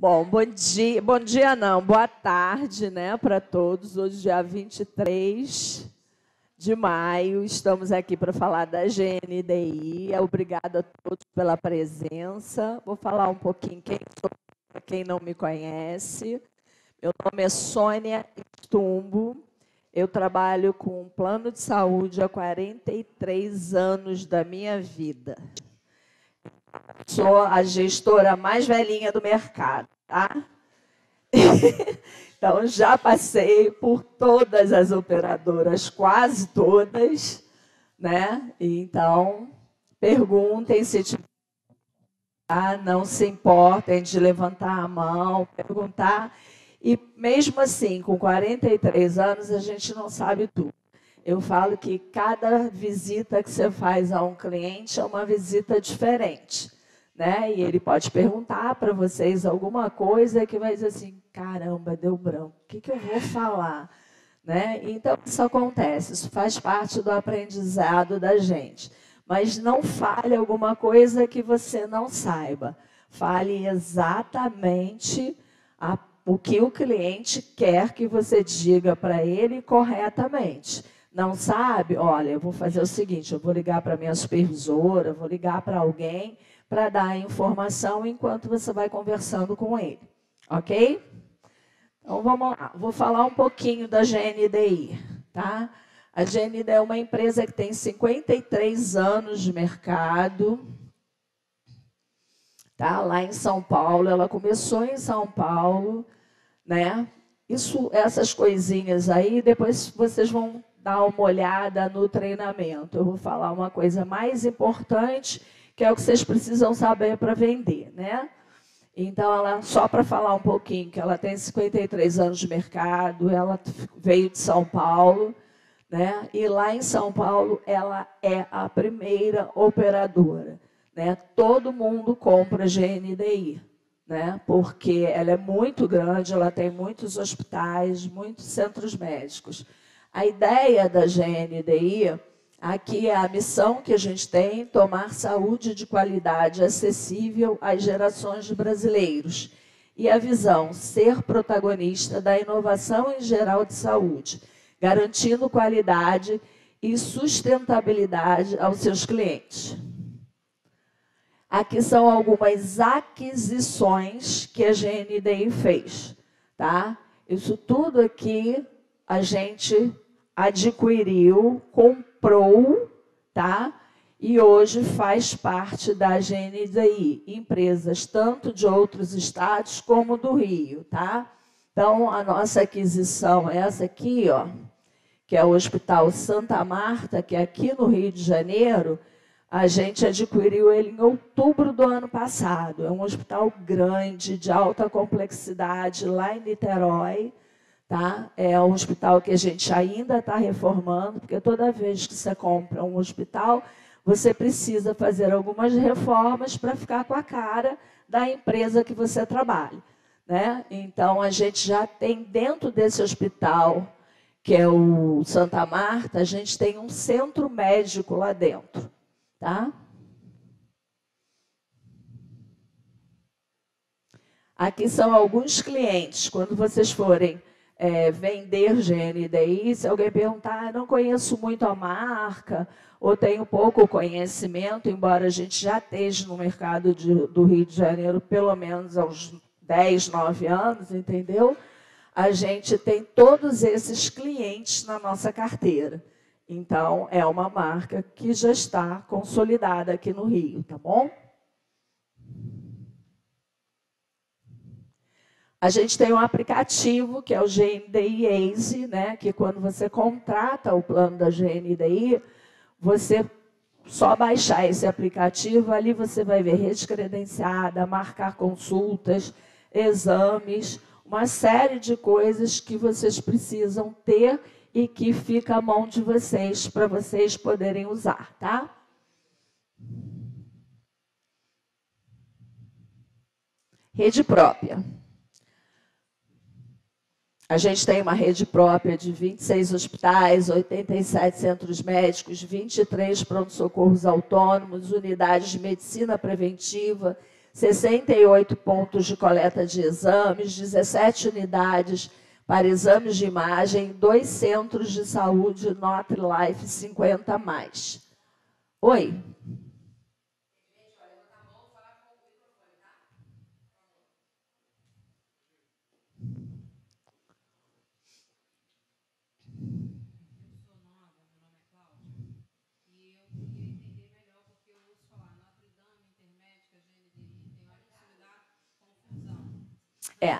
Bom dia não, boa tarde, né, para todos. Hoje, dia 23 de maio, estamos aqui para falar da GNDI. Obrigada a todos pela presença. Vou falar um pouquinho quem sou, para quem não me conhece. Meu nome é Sônia Stumbo. Eu trabalho com plano de saúde há 43 anos da minha vida. Sou a gestora mais velhinha do mercado, tá? Então, já passei por todas as operadoras, quase todas, né? Então, perguntem se tiver, não se importem de levantar a mão, perguntar. E mesmo assim, com 43 anos, a gente não sabe tudo. Eu falo que cada visita que você faz a um cliente é uma visita diferente, né? E ele pode perguntar para vocês alguma coisa que vai dizer assim, caramba, deu branco, o que eu vou falar? Né? Então, isso acontece, isso faz parte do aprendizado da gente. Mas não fale alguma coisa que você não saiba. Fale exatamente o que o cliente quer que você diga para ele corretamente. Não sabe? Olha, eu vou fazer o seguinte, eu vou ligar para a minha supervisora, vou ligar para alguém para dar a informação enquanto você vai conversando com ele. Ok? Então, vamos lá. Vou falar um pouquinho da GNDI. Tá? A GNDI é uma empresa que tem 53 anos de mercado. Tá? Lá em São Paulo. Ela começou em São Paulo. Né? Essas coisinhas aí, depois vocês vão dar uma olhada no treinamento. Eu vou falar uma coisa mais importante, que é o que vocês precisam saber para vender, né? Então, só para falar um pouquinho, que ela tem 53 anos de mercado, ela veio de São Paulo, né? E lá em São Paulo, ela é a primeira operadora, né? Todo mundo compra GNDI, né? Porque ela é muito grande, ela tem muitos hospitais, muitos centros médicos. A ideia da GNDI, aqui é a missão que a gente tem, tomar saúde de qualidade acessível às gerações de brasileiros. E a visão, ser protagonista da inovação em geral de saúde, garantindo qualidade e sustentabilidade aos seus clientes. Aqui são algumas aquisições que a GNDI fez. Tá? Isso tudo aqui a gente adquiriu, comprou, tá? E hoje faz parte da GNDI, empresas tanto de outros estados como do Rio, tá? Então, a nossa aquisição é essa aqui, ó, que é o Hospital Santa Marta, que é aqui no Rio de Janeiro. A gente adquiriu ele em outubro do ano passado. É um hospital grande, de alta complexidade, lá em Niterói. Tá? É um hospital que a gente ainda está reformando, porque toda vez que você compra um hospital, você precisa fazer algumas reformas para ficar com a cara da empresa que você trabalha. Né? Então, a gente já tem dentro desse hospital, que é o Santa Marta, a gente tem um centro médico lá dentro. Tá? Aqui são alguns clientes, quando vocês forem vender GNDI, se alguém perguntar, não conheço muito a marca, ou tenho pouco conhecimento, embora a gente já esteja no mercado do Rio de Janeiro pelo menos há uns 10, 9 anos, entendeu? A gente tem todos esses clientes na nossa carteira. Então, é uma marca que já está consolidada aqui no Rio, tá bom? A gente tem um aplicativo, que é o GNDI Ace, né? Que quando você contrata o plano da GNDI, você só baixar esse aplicativo, ali você vai ver rede credenciada, marcar consultas, exames, uma série de coisas que vocês precisam ter e que fica à mão de vocês, para vocês poderem usar, tá? Rede própria. A gente tem uma rede própria de 26 hospitais, 87 centros médicos, 23 pronto-socorros autônomos, unidades de medicina preventiva, 68 pontos de coleta de exames, 17 unidades para exames de imagem, 2 centros de saúde NotriLife 50+. Oi?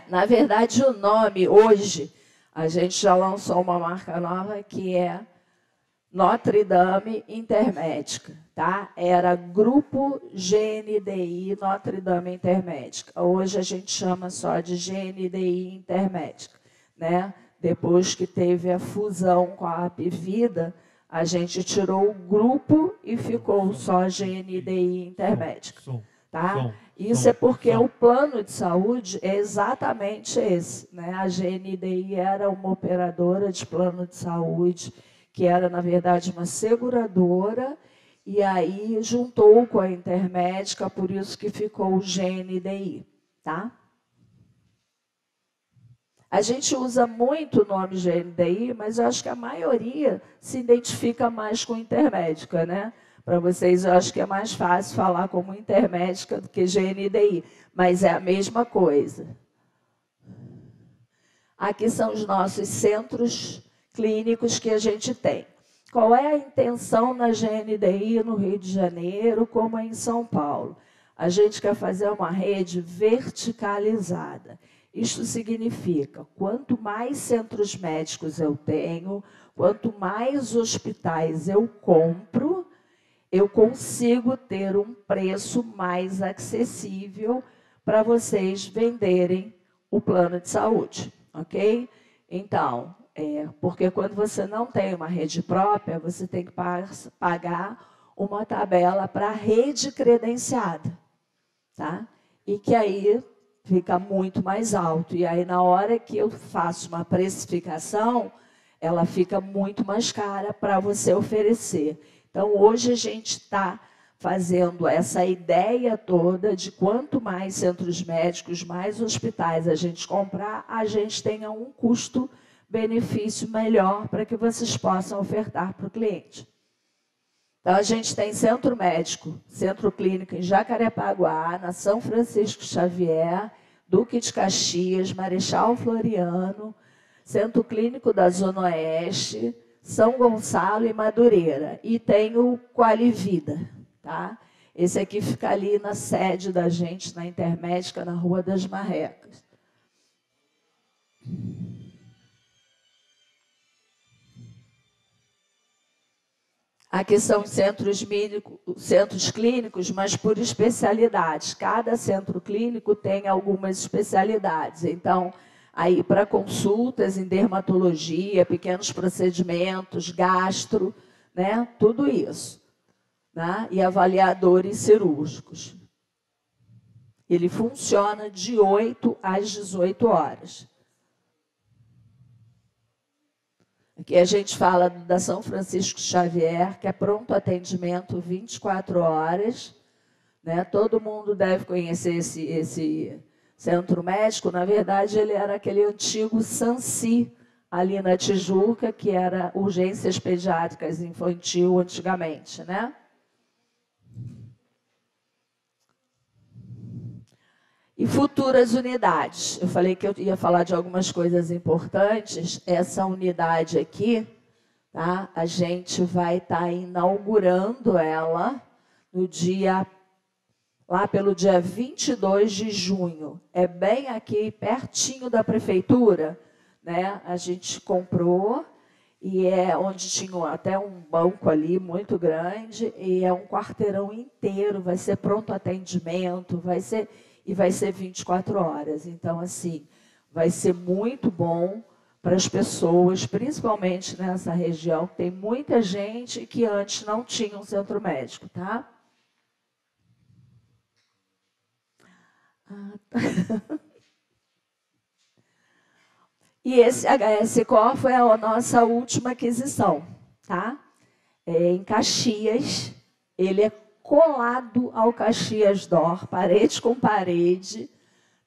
Na verdade, o nome hoje, a gente já lançou uma marca nova que é Notre Dame Intermédica, tá? Era Grupo GNDI Notre Dame Intermédica. Hoje a gente chama só de GNDI Intermédica, né? Depois que teve a fusão com a Apvida, a gente tirou o grupo e ficou só GNDI Intermédica, tá? Isso é porque o plano de saúde é exatamente esse, né? A GNDI era uma operadora de plano de saúde, que era, na verdade, uma seguradora, e aí juntou com a Intermédica, por isso que ficou o GNDI, tá? A gente usa muito o nome GNDI, mas eu acho que a maioria se identifica mais com Intermédica, né? Para vocês, eu acho que é mais fácil falar como Intermédica do que GNDI, mas é a mesma coisa. Aqui são os nossos centros clínicos que a gente tem. Qual é a intenção na GNDI no Rio de Janeiro, como em São Paulo? A gente quer fazer uma rede verticalizada. Isto significa, quanto mais centros médicos eu tenho, quanto mais hospitais eu compro, eu consigo ter um preço mais acessível para vocês venderem o plano de saúde, ok? Então, porque quando você não tem uma rede própria, você tem que pagar uma tabela para a rede credenciada, tá? E que aí fica muito mais alto. E aí, na hora que eu faço uma precificação, ela fica muito mais cara para você oferecer. Então, hoje a gente está fazendo essa ideia toda de quanto mais centros médicos, mais hospitais a gente comprar, a gente tenha um custo-benefício melhor para que vocês possam ofertar para o cliente. Então, a gente tem centro médico, centro clínico em Jacarepaguá, na São Francisco Xavier, Duque de Caxias, Marechal Floriano, centro clínico da Zona Oeste, São Gonçalo e Madureira. E tem o Qualivida, tá? Esse aqui fica ali na sede da gente, na Intermédica, na Rua das Marrecas. Aqui são centros clínicos, mas por especialidades. Cada centro clínico tem algumas especialidades. Então, aí para consultas em dermatologia, pequenos procedimentos, gastro, né? Tudo isso. Né? E avaliadores cirúrgicos. Ele funciona de 8 às 18 horas. Aqui a gente fala da São Francisco Xavier, que é pronto atendimento 24 horas. Né? Todo mundo deve conhecer esse centro médico. Na verdade, ele era aquele antigo Sanci, ali na Tijuca, que era urgências pediátricas infantil antigamente, né? E futuras unidades. Eu falei que eu ia falar de algumas coisas importantes. Essa unidade aqui, tá? A gente vai estar inaugurando ela no dia, lá pelo dia 22 de junho. É bem aqui, pertinho da prefeitura, né? A gente comprou e é onde tinha até um banco ali muito grande e é um quarteirão inteiro, vai ser pronto atendimento, vai ser 24 horas. Então, assim, vai ser muito bom para as pessoas, principalmente nessa região, que tem muita gente que antes não tinha um centro médico, tá? E esse HS Cor foi a nossa última aquisição, tá? Em Caxias, ele é colado ao Caxias d'Or, parede com parede,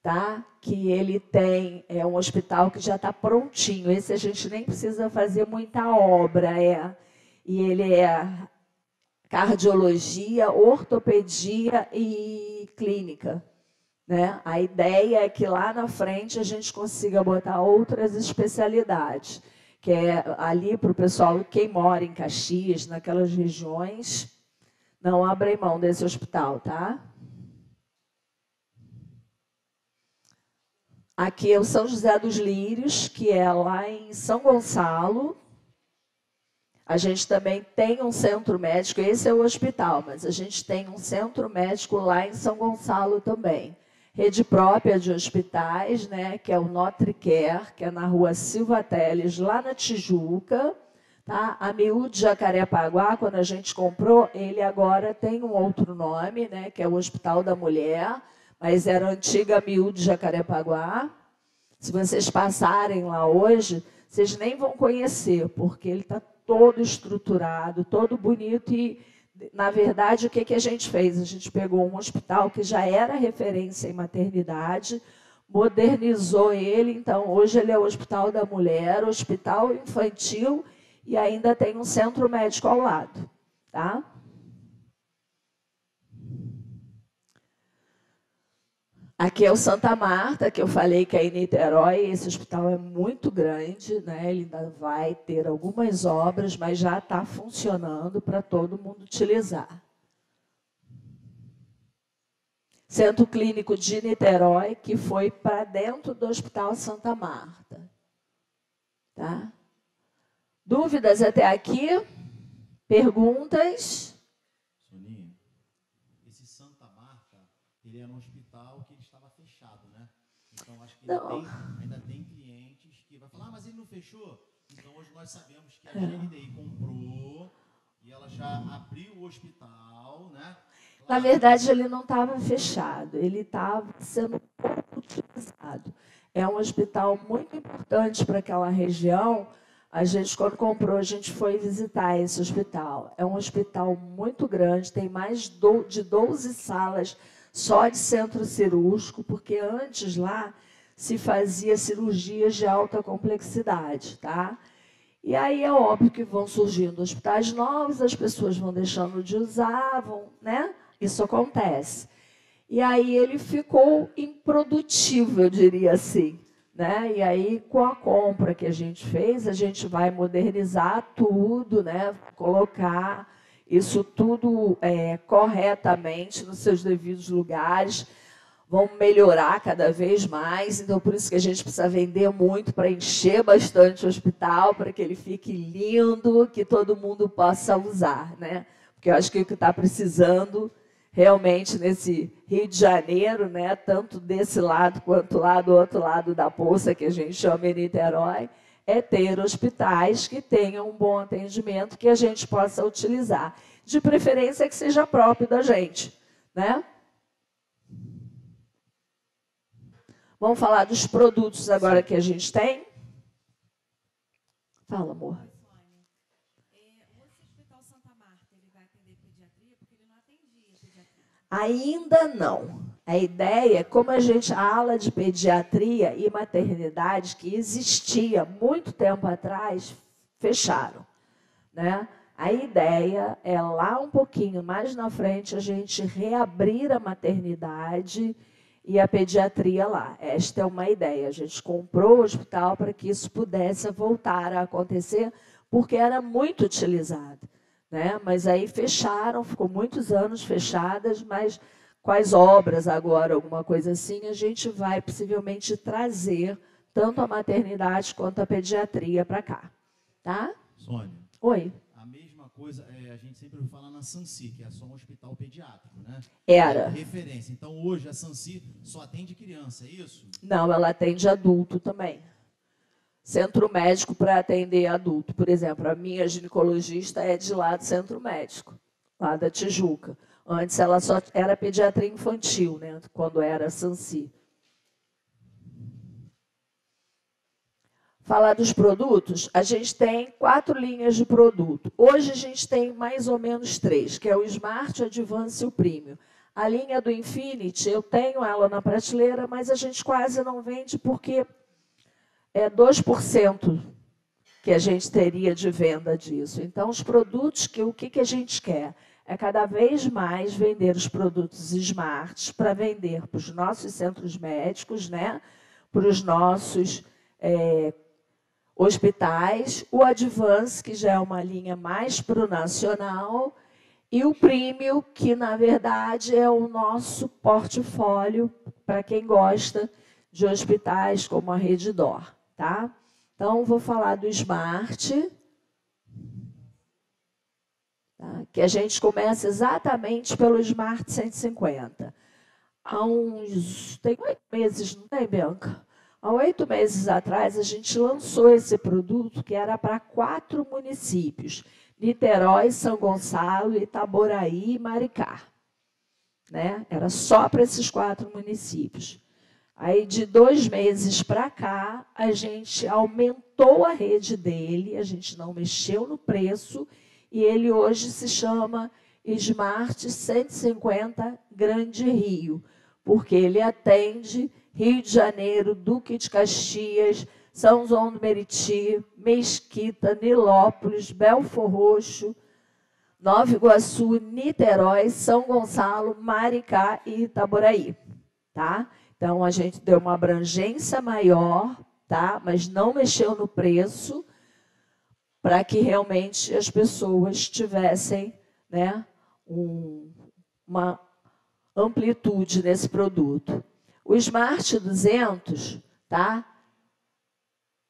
tá? Que ele tem um hospital que já está prontinho. Esse a gente nem precisa fazer muita obra, E ele é cardiologia, ortopedia e clínica, né? A ideia é que lá na frente a gente consiga botar outras especialidades, que é ali para o pessoal, quem mora em Caxias, naquelas regiões, não abrem mão desse hospital, tá? Aqui é o São José dos Lírios, que é lá em São Gonçalo. A gente também tem um centro médico, esse é o hospital, mas a gente tem um centro médico lá em São Gonçalo também. Rede própria de hospitais, né, que é o NotriCare, que é na rua Silva Teles, lá na Tijuca. Tá? A Miúde Jacarepaguá, quando a gente comprou, ele agora tem um outro nome, né, que é o Hospital da Mulher, mas era a antiga Miúde Jacarepaguá. Se vocês passarem lá hoje, vocês nem vão conhecer, porque ele está todo estruturado, todo bonito e, na verdade, o que a gente fez? A gente pegou um hospital que já era referência em maternidade, modernizou ele, então hoje ele é o Hospital da Mulher, Hospital Infantil e ainda tem um centro médico ao lado, tá? Aqui é o Santa Marta, que eu falei que é em Niterói. Esse hospital é muito grande, né? Ele ainda vai ter algumas obras, mas já está funcionando para todo mundo utilizar. Centro Clínico de Niterói, que foi para dentro do Hospital Santa Marta. Tá? Dúvidas até aqui? Perguntas? Soninha, esse Santa Marta, ele era um hospital que ele estava fechado, né? Então, acho que ainda tem clientes que vai falar, mas ele não fechou? Então, hoje nós sabemos que a GNDI comprou e ela já abriu o hospital, né? Na verdade, ele não estava fechado, ele estava sendo pouco utilizado. É um hospital muito importante para aquela região. A gente, quando comprou, a gente foi visitar esse hospital. É um hospital muito grande, tem mais de 12 salas só de centro cirúrgico, porque antes lá se fazia cirurgias de alta complexidade, tá? E aí é óbvio que vão surgindo hospitais novos, as pessoas vão deixando de usar, né? Isso acontece. E aí ele ficou improdutivo, eu diria assim, né? E aí, com a compra que a gente fez, a gente vai modernizar tudo, né? Colocar isso tudo corretamente nos seus devidos lugares. Vão melhorar cada vez mais, então por isso que a gente precisa vender muito para encher bastante o hospital, para que ele fique lindo, que todo mundo possa usar, né? Porque eu acho que o que está precisando realmente nesse Rio de Janeiro, né, tanto desse lado quanto lá do outro lado da poça, que a gente chama em Niterói, é ter hospitais que tenham um bom atendimento, que a gente possa utilizar. De preferência que seja próprio da gente, né? Vamos falar dos produtos agora que a gente tem? Fala, amor. Ainda não. A ideia, como a ala de pediatria e maternidade que existia muito tempo atrás, fecharam, né? A ideia é lá um pouquinho mais na frente a gente reabrir a maternidade e a pediatria lá. Esta é uma ideia. A gente comprou o hospital para que isso pudesse voltar a acontecer, porque era muito utilizado, né? Mas aí fecharam, ficou muitos anos fechadas, mas com as obras agora, alguma coisa assim, a gente vai possivelmente trazer tanto a maternidade quanto a pediatria para cá. Tá? Sônia. Oi. A mesma coisa, a gente sempre fala na Sanci, que é só um hospital pediátrico, né? Era. É referência. Então, hoje, a Sanci só atende criança, é isso? Não, ela atende adulto também. Centro médico para atender adulto. Por exemplo, a minha ginecologista é de lá do centro médico, lá da Tijuca. Antes ela só era pediatria infantil, né? Quando era Sanci. falar dos produtos, a gente tem 4 linhas de produto. Hoje a gente tem mais ou menos 3, que é o Smart, o Advance e o Premium. A linha do Infinity, eu tenho ela na prateleira, mas a gente quase não vende porque é 2% que a gente teria de venda disso. Então, os produtos, o que a gente quer? É cada vez mais vender os produtos Smart para vender para os nossos centros médicos, né? Para os nossos hospitais, o Advance, que já é uma linha mais para o nacional, e o Premium, que na verdade é o nosso portfólio para quem gosta de hospitais como a Rede D'Or, tá? Então, vou falar do Smart, tá? Que a gente começa exatamente pelo Smart 150. Tem 8 meses, não tem, Bianca? Há 8 meses atrás, a gente lançou esse produto que era para 4 municípios: Niterói, São Gonçalo, Itaboraí e Maricá. Né? Era só para esses 4 municípios. Aí, de 2 meses para cá, a gente aumentou a rede dele, a gente não mexeu no preço, e ele hoje se chama Smart 150 Grande Rio, porque ele atende Rio de Janeiro, Duque de Caxias, São João do Meriti, Mesquita, Nilópolis, Belfor Roxo, Nova Iguaçu, Niterói, São Gonçalo, Maricá e Itaboraí. Tá? Então, a gente deu uma abrangência maior, tá? Mas não mexeu no preço, para que realmente as pessoas tivessem, né, uma amplitude nesse produto. O Smart 200, tá?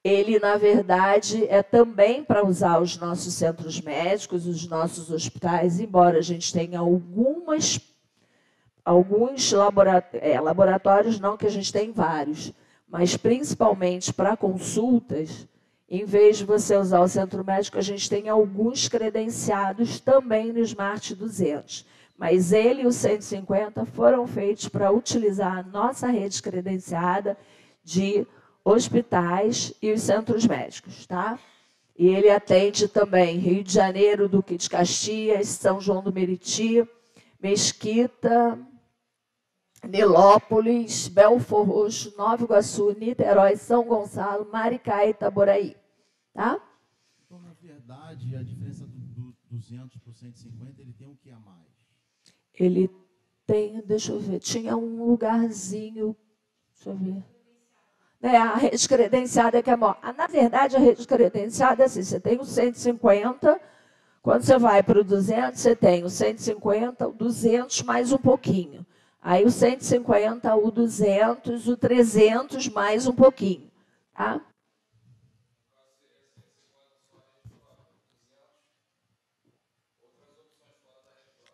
Ele, na verdade, é também para usar os nossos centros médicos, os nossos hospitais, embora a gente tenha alguns laboratórios, não que a gente tem vários, mas principalmente para consultas, em vez de você usar o centro médico, a gente tem alguns credenciados também no Smart 200. Mas ele e o 150 foram feitos para utilizar a nossa rede credenciada de hospitais e os centros médicos, tá? E ele atende também Rio de Janeiro, Duque de Caxias, São João do Meriti, Mesquita, Nilópolis, Belfor Roxo, Nova Iguaçu, Niterói, São Gonçalo, Maricá e Itaboraí. Tá? Então, na verdade, a diferença do 200 para o 150, ele tem o que a mais? Ele tem, deixa eu ver, tinha um lugarzinho, deixa eu ver. A rede credenciada que é maior. Na verdade, a rede credenciada é assim, você tem o 150, quando você vai para o 200, você tem o 150, o 200 mais um pouquinho. Aí o 150, o 200, o 300 mais um pouquinho. Tá?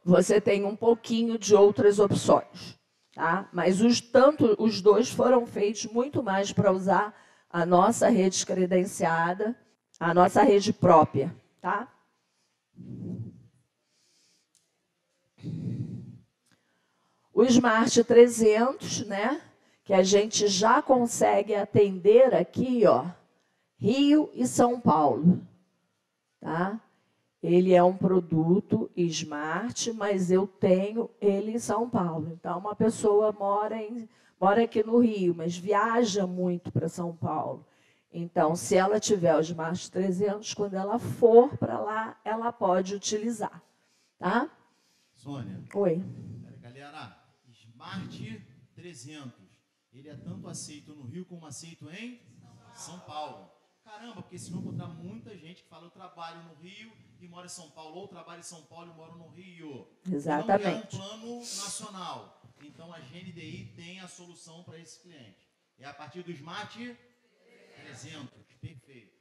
Você tem um pouquinho de outras opções. Tá? Mas os dois foram feitos muito mais para usar a nossa rede credenciada, a nossa rede própria. Tá? O Smart 300, né, que a gente já consegue atender aqui, ó, Rio e São Paulo. Tá? Ele é um produto Smart, mas eu tenho ele em São Paulo. Então, uma pessoa mora aqui no Rio, mas viaja muito para São Paulo. Então, se ela tiver o Smart 300, quando ela for para lá, ela pode utilizar. Tá? Sônia. Oi. Galera, Smart 300, ele é tanto aceito no Rio como aceito em São Paulo. Caramba, porque senão encontrar muita gente que fala eu trabalho no Rio e moro em São Paulo, ou trabalho em São Paulo e moro no Rio. Exatamente. E não quer um plano nacional. Então a GNDI tem a solução para esse cliente. É a partir do Smart 300. Perfeito.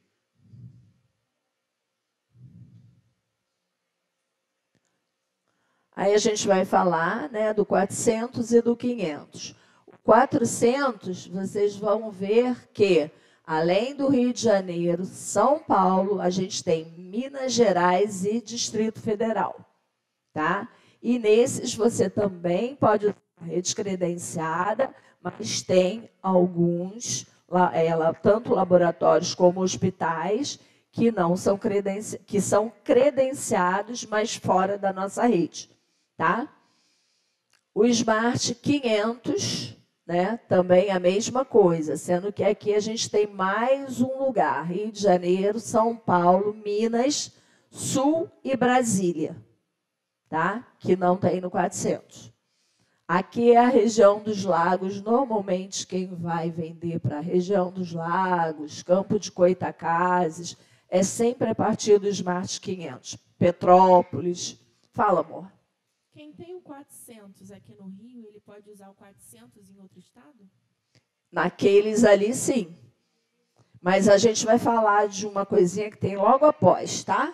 Aí a gente vai falar, né, do 400 e do 500. O 400, vocês vão ver que, além do Rio de Janeiro, São Paulo, a gente tem Minas Gerais e Distrito Federal. Tá? E nesses você também pode usar a rede credenciada, mas tem alguns tanto laboratórios como hospitais, que não são que são credenciados, mas fora da nossa rede, tá? O Smart 500, né, também a mesma coisa, sendo que aqui a gente tem mais um lugar, Rio de Janeiro, São Paulo, Minas, Sul e Brasília, tá? Que não tem no 400. Aqui é a região dos lagos, normalmente quem vai vender para a região dos lagos, Campo de Goytacazes, é sempre a partir do Smart 500. Petrópolis. Fala, amor. Quem tem o 400 aqui no Rio, ele pode usar o 400 em outro estado? Naqueles ali, sim. Mas a gente vai falar de uma coisinha que tem logo após, tá?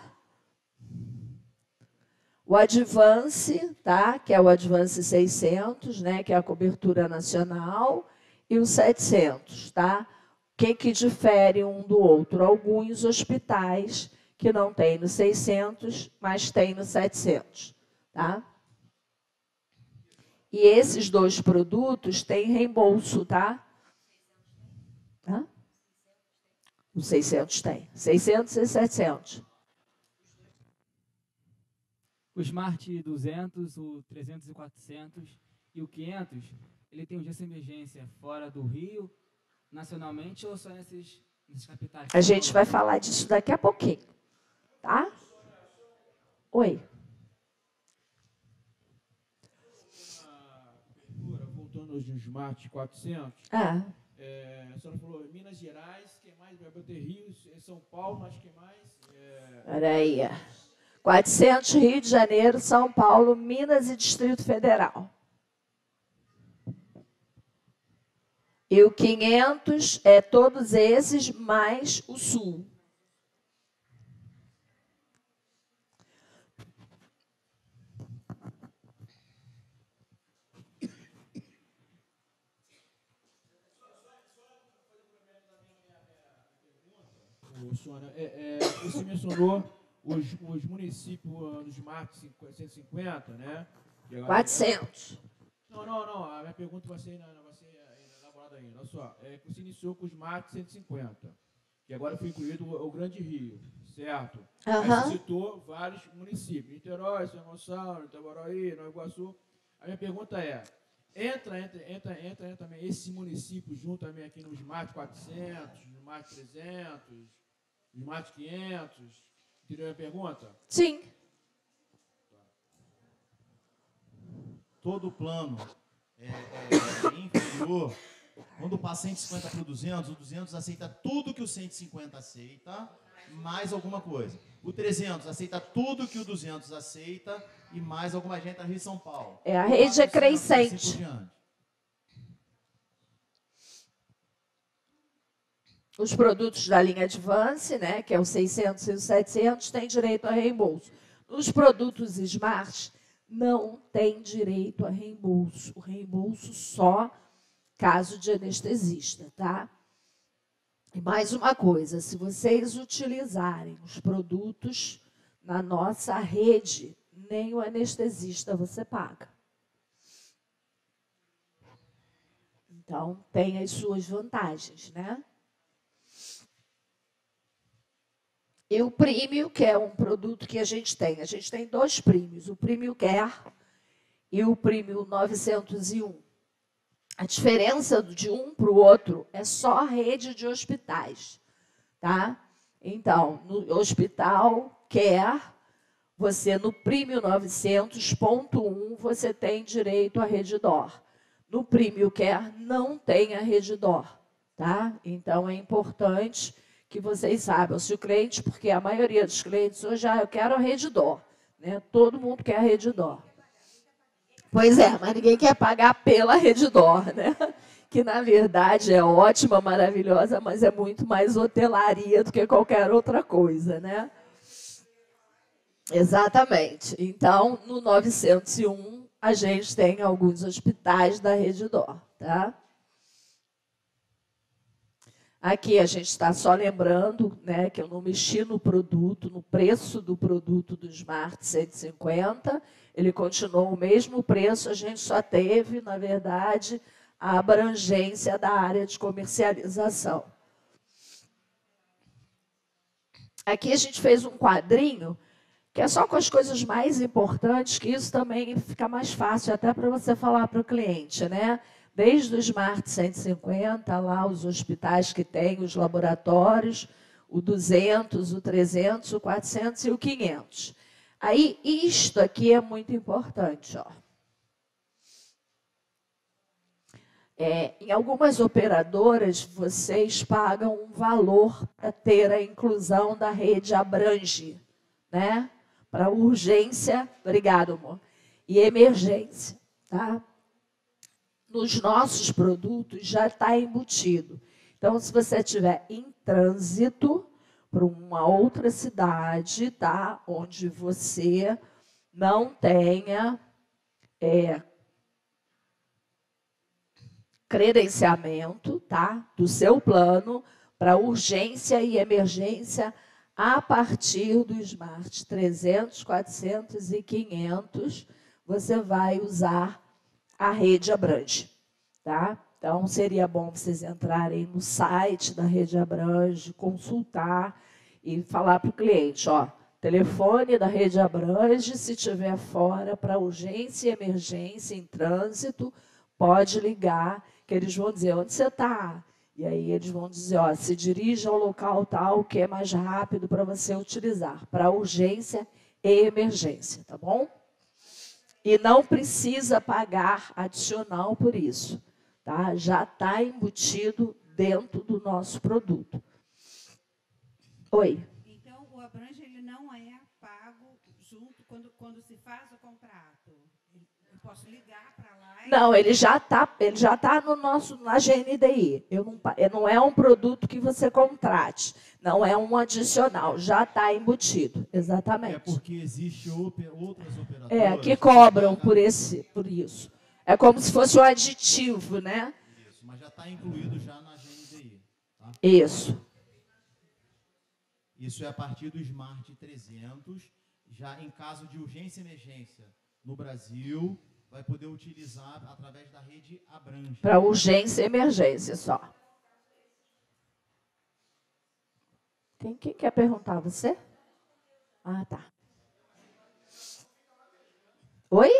O Advance, tá? Que é o Advance 600, né? Que é a cobertura nacional, e o 700, tá? O que difere um do outro? Alguns hospitais que não tem no 600, mas tem no 700, tá? E esses dois produtos têm reembolso, tá? Hã? O 600 tem. 600 e 700. O Smart 200, o 300 e 400 e o 500, ele tem urgência e emergência fora do Rio, nacionalmente, ou só nesses capitais? A gente vai falar disso daqui a pouquinho, tá? Oi. Voltando aos Smart 400, Ah. A senhora falou Minas Gerais, quem mais? Vai ter Rio, São Paulo, mas quem mais? Peraí. 400, Rio de Janeiro, São Paulo, Minas e Distrito Federal. E o 500 é todos esses, mais o Sul. Sônia, você mencionou os municípios do Smart 150, né? 400. Não. A minha pergunta vai ser elaborada ainda. Olha só, você iniciou com o Smart 150, que agora foi incluído o Grande Rio, certo? Aí você citou vários municípios, Niterói, São Gonçalo, Itaboraí, Nova Iguaçu. A minha pergunta é, entra também esses municípios junto também aqui no Smart 400, no Smart 300, no Smart 500? Entendeu a minha pergunta? Sim. Todo plano inferior, quando passa 150 para o 200 aceita tudo que o 150 aceita, mais alguma coisa. O 300 aceita tudo que o 200 aceita e mais alguma gente da Rio e São Paulo. A rede é crescente. Assim por diante. Os produtos da linha Advance, né, que é o 600 e o 700, têm direito a reembolso. Os produtos Smart não têm direito a reembolso. O reembolso só caso de anestesista, tá? E mais uma coisa, se vocês utilizarem os produtos na nossa rede, nem o anestesista você paga. Então, tem as suas vantagens, né? E o Premium, que é um produto que a gente tem dois Premiums, o Premium Care e o Premium 901. A diferença de um para o outro é só a rede de hospitais, tá? Então, no Hospital Care, você no Premium 900.1, você tem direito à Redditor. No Premium Care não tem a Redditor, tá? Então, é importante que vocês saibam, se o cliente, porque a maioria dos clientes hoje, eu quero a Redditor, né? Todo mundo quer a Redditor. Pois é, mas ninguém quer pagar pela Redditor, né? Que, na verdade, é ótima, maravilhosa, mas é muito mais hotelaria do que qualquer outra coisa, né? Exatamente. Então, no 901, a gente tem alguns hospitais da Redditor, tá? Aqui a gente está só lembrando, né, que eu não mexi no produto, no preço do produto do Smart 150. Ele continuou o mesmo preço, a gente só teve, na verdade, a abrangência da área de comercialização. Aqui a gente fez um quadrinho que é só com as coisas mais importantes, que isso também fica mais fácil até para você falar para o cliente, né? Desde o Smart 150, lá os hospitais que têm, os laboratórios, o 200, o 300, o 400 e o 500. Aí, isto aqui é muito importante, ó. Em algumas operadoras, vocês pagam um valor para ter a inclusão da rede Abrange, né? Para urgência, obrigado, amor, e emergência, tá? Nos nossos produtos já está embutido. Então, se você estiver em trânsito para uma outra cidade, tá? Onde você não tenha credenciamento, tá? Do seu plano para urgência e emergência a partir do Smart 300, 400 e 500, você vai usar a rede Abrange, tá? Então, seria bom vocês entrarem no site da rede Abrange, consultar e falar para o cliente, ó, telefone da rede Abrange, se estiver fora para urgência e emergência em trânsito, pode ligar, que eles vão dizer onde você está. E aí eles vão dizer, ó, se dirija ao local tal que é mais rápido para você utilizar, para urgência e emergência, tá bom? E não precisa pagar adicional por isso, tá? Já está embutido dentro do nosso produto. Oi. Então, o Abrange ele não é pago junto quando se faz o contrato. Eu posso ligar para lá? Não, ele já tá no na GNDI. Não é um produto que você contrate, não é um adicional, já está embutido, exatamente. É porque existe outras operadoras que cobram por isso. É como se fosse um aditivo, né? Isso, mas já está incluído já na GNDI. Tá? Isso. Isso é a partir do Smart 300, já em caso de urgência e emergência no Brasil, vai poder utilizar através da rede Abrange. Para urgência e emergência só. Quem quer perguntar? Você? Ah, tá. Oi?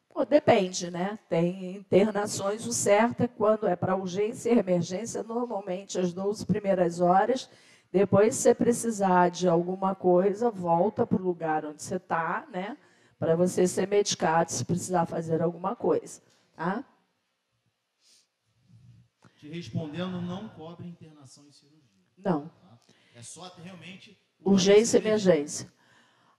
Pô, depende, né? Tem internações, o certo é quando é para urgência e emergência, normalmente as 12 primeiras horas. Depois, se você precisar de alguma coisa, volta para o lugar onde você está, né? Para você ser medicado, se precisar fazer alguma coisa, tá? Te respondendo, não cobre internação e cirurgia. Não. Tá? É só realmente urgência e emergência.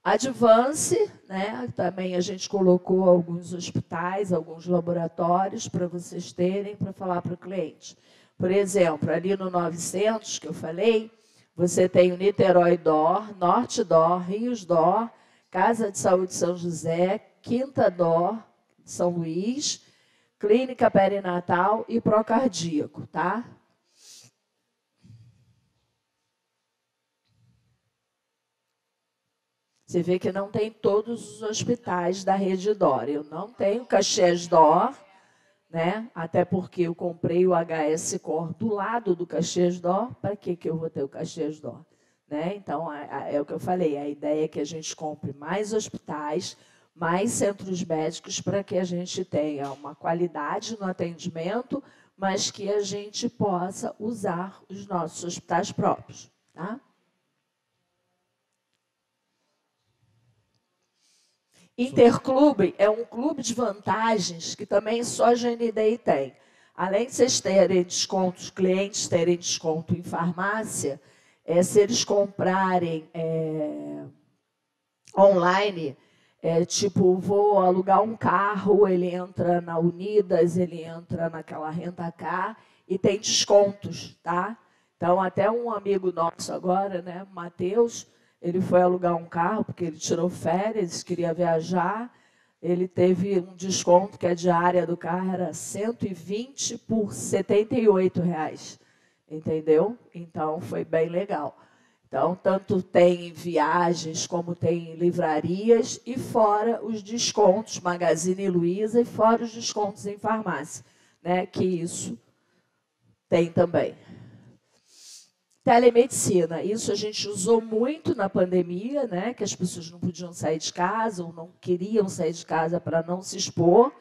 Advance, né? Também a gente colocou alguns hospitais, alguns laboratórios para vocês terem, para falar para o cliente. Por exemplo, ali no 900, que eu falei, você tem o Niterói DOR, Norte DOR, Rios DOR, Casa de Saúde São José, Quinta DOR, São Luís, Clínica Perinatal e Procardíaco, tá? Você vê que não tem todos os hospitais da rede DOR. Eu não tenho Caxias DOR, né? Até porque eu comprei o HS Cor do lado do Caxias DOR. Para que eu vou ter o Caxias DOR? Né? Então, é o que eu falei, a ideia é que a gente compre mais hospitais, mais centros médicos, para que a gente tenha uma qualidade no atendimento, mas que a gente possa usar os nossos hospitais próprios. Tá? Interclube é um clube de vantagens que também só a GNDI tem. Além de vocês terem desconto, os clientes terem desconto em farmácia, se eles comprarem online, tipo, vou alugar um carro, ele entra na Unidas, ele entra naquela Rentacar e tem descontos, tá? Então, até um amigo nosso agora, né, Matheus, ele foi alugar um carro, porque ele tirou férias, queria viajar. Ele teve um desconto que a diária do carro era 120 por R$ 78. Entendeu? Então, foi bem legal. Então, tanto tem em viagens como tem em livrarias, e fora os descontos, Magazine Luiza, e fora os descontos em farmácia, né? Que isso tem também. Telemedicina, isso a gente usou muito na pandemia, né? Que as pessoas não podiam sair de casa ou não queriam sair de casa para não se expor,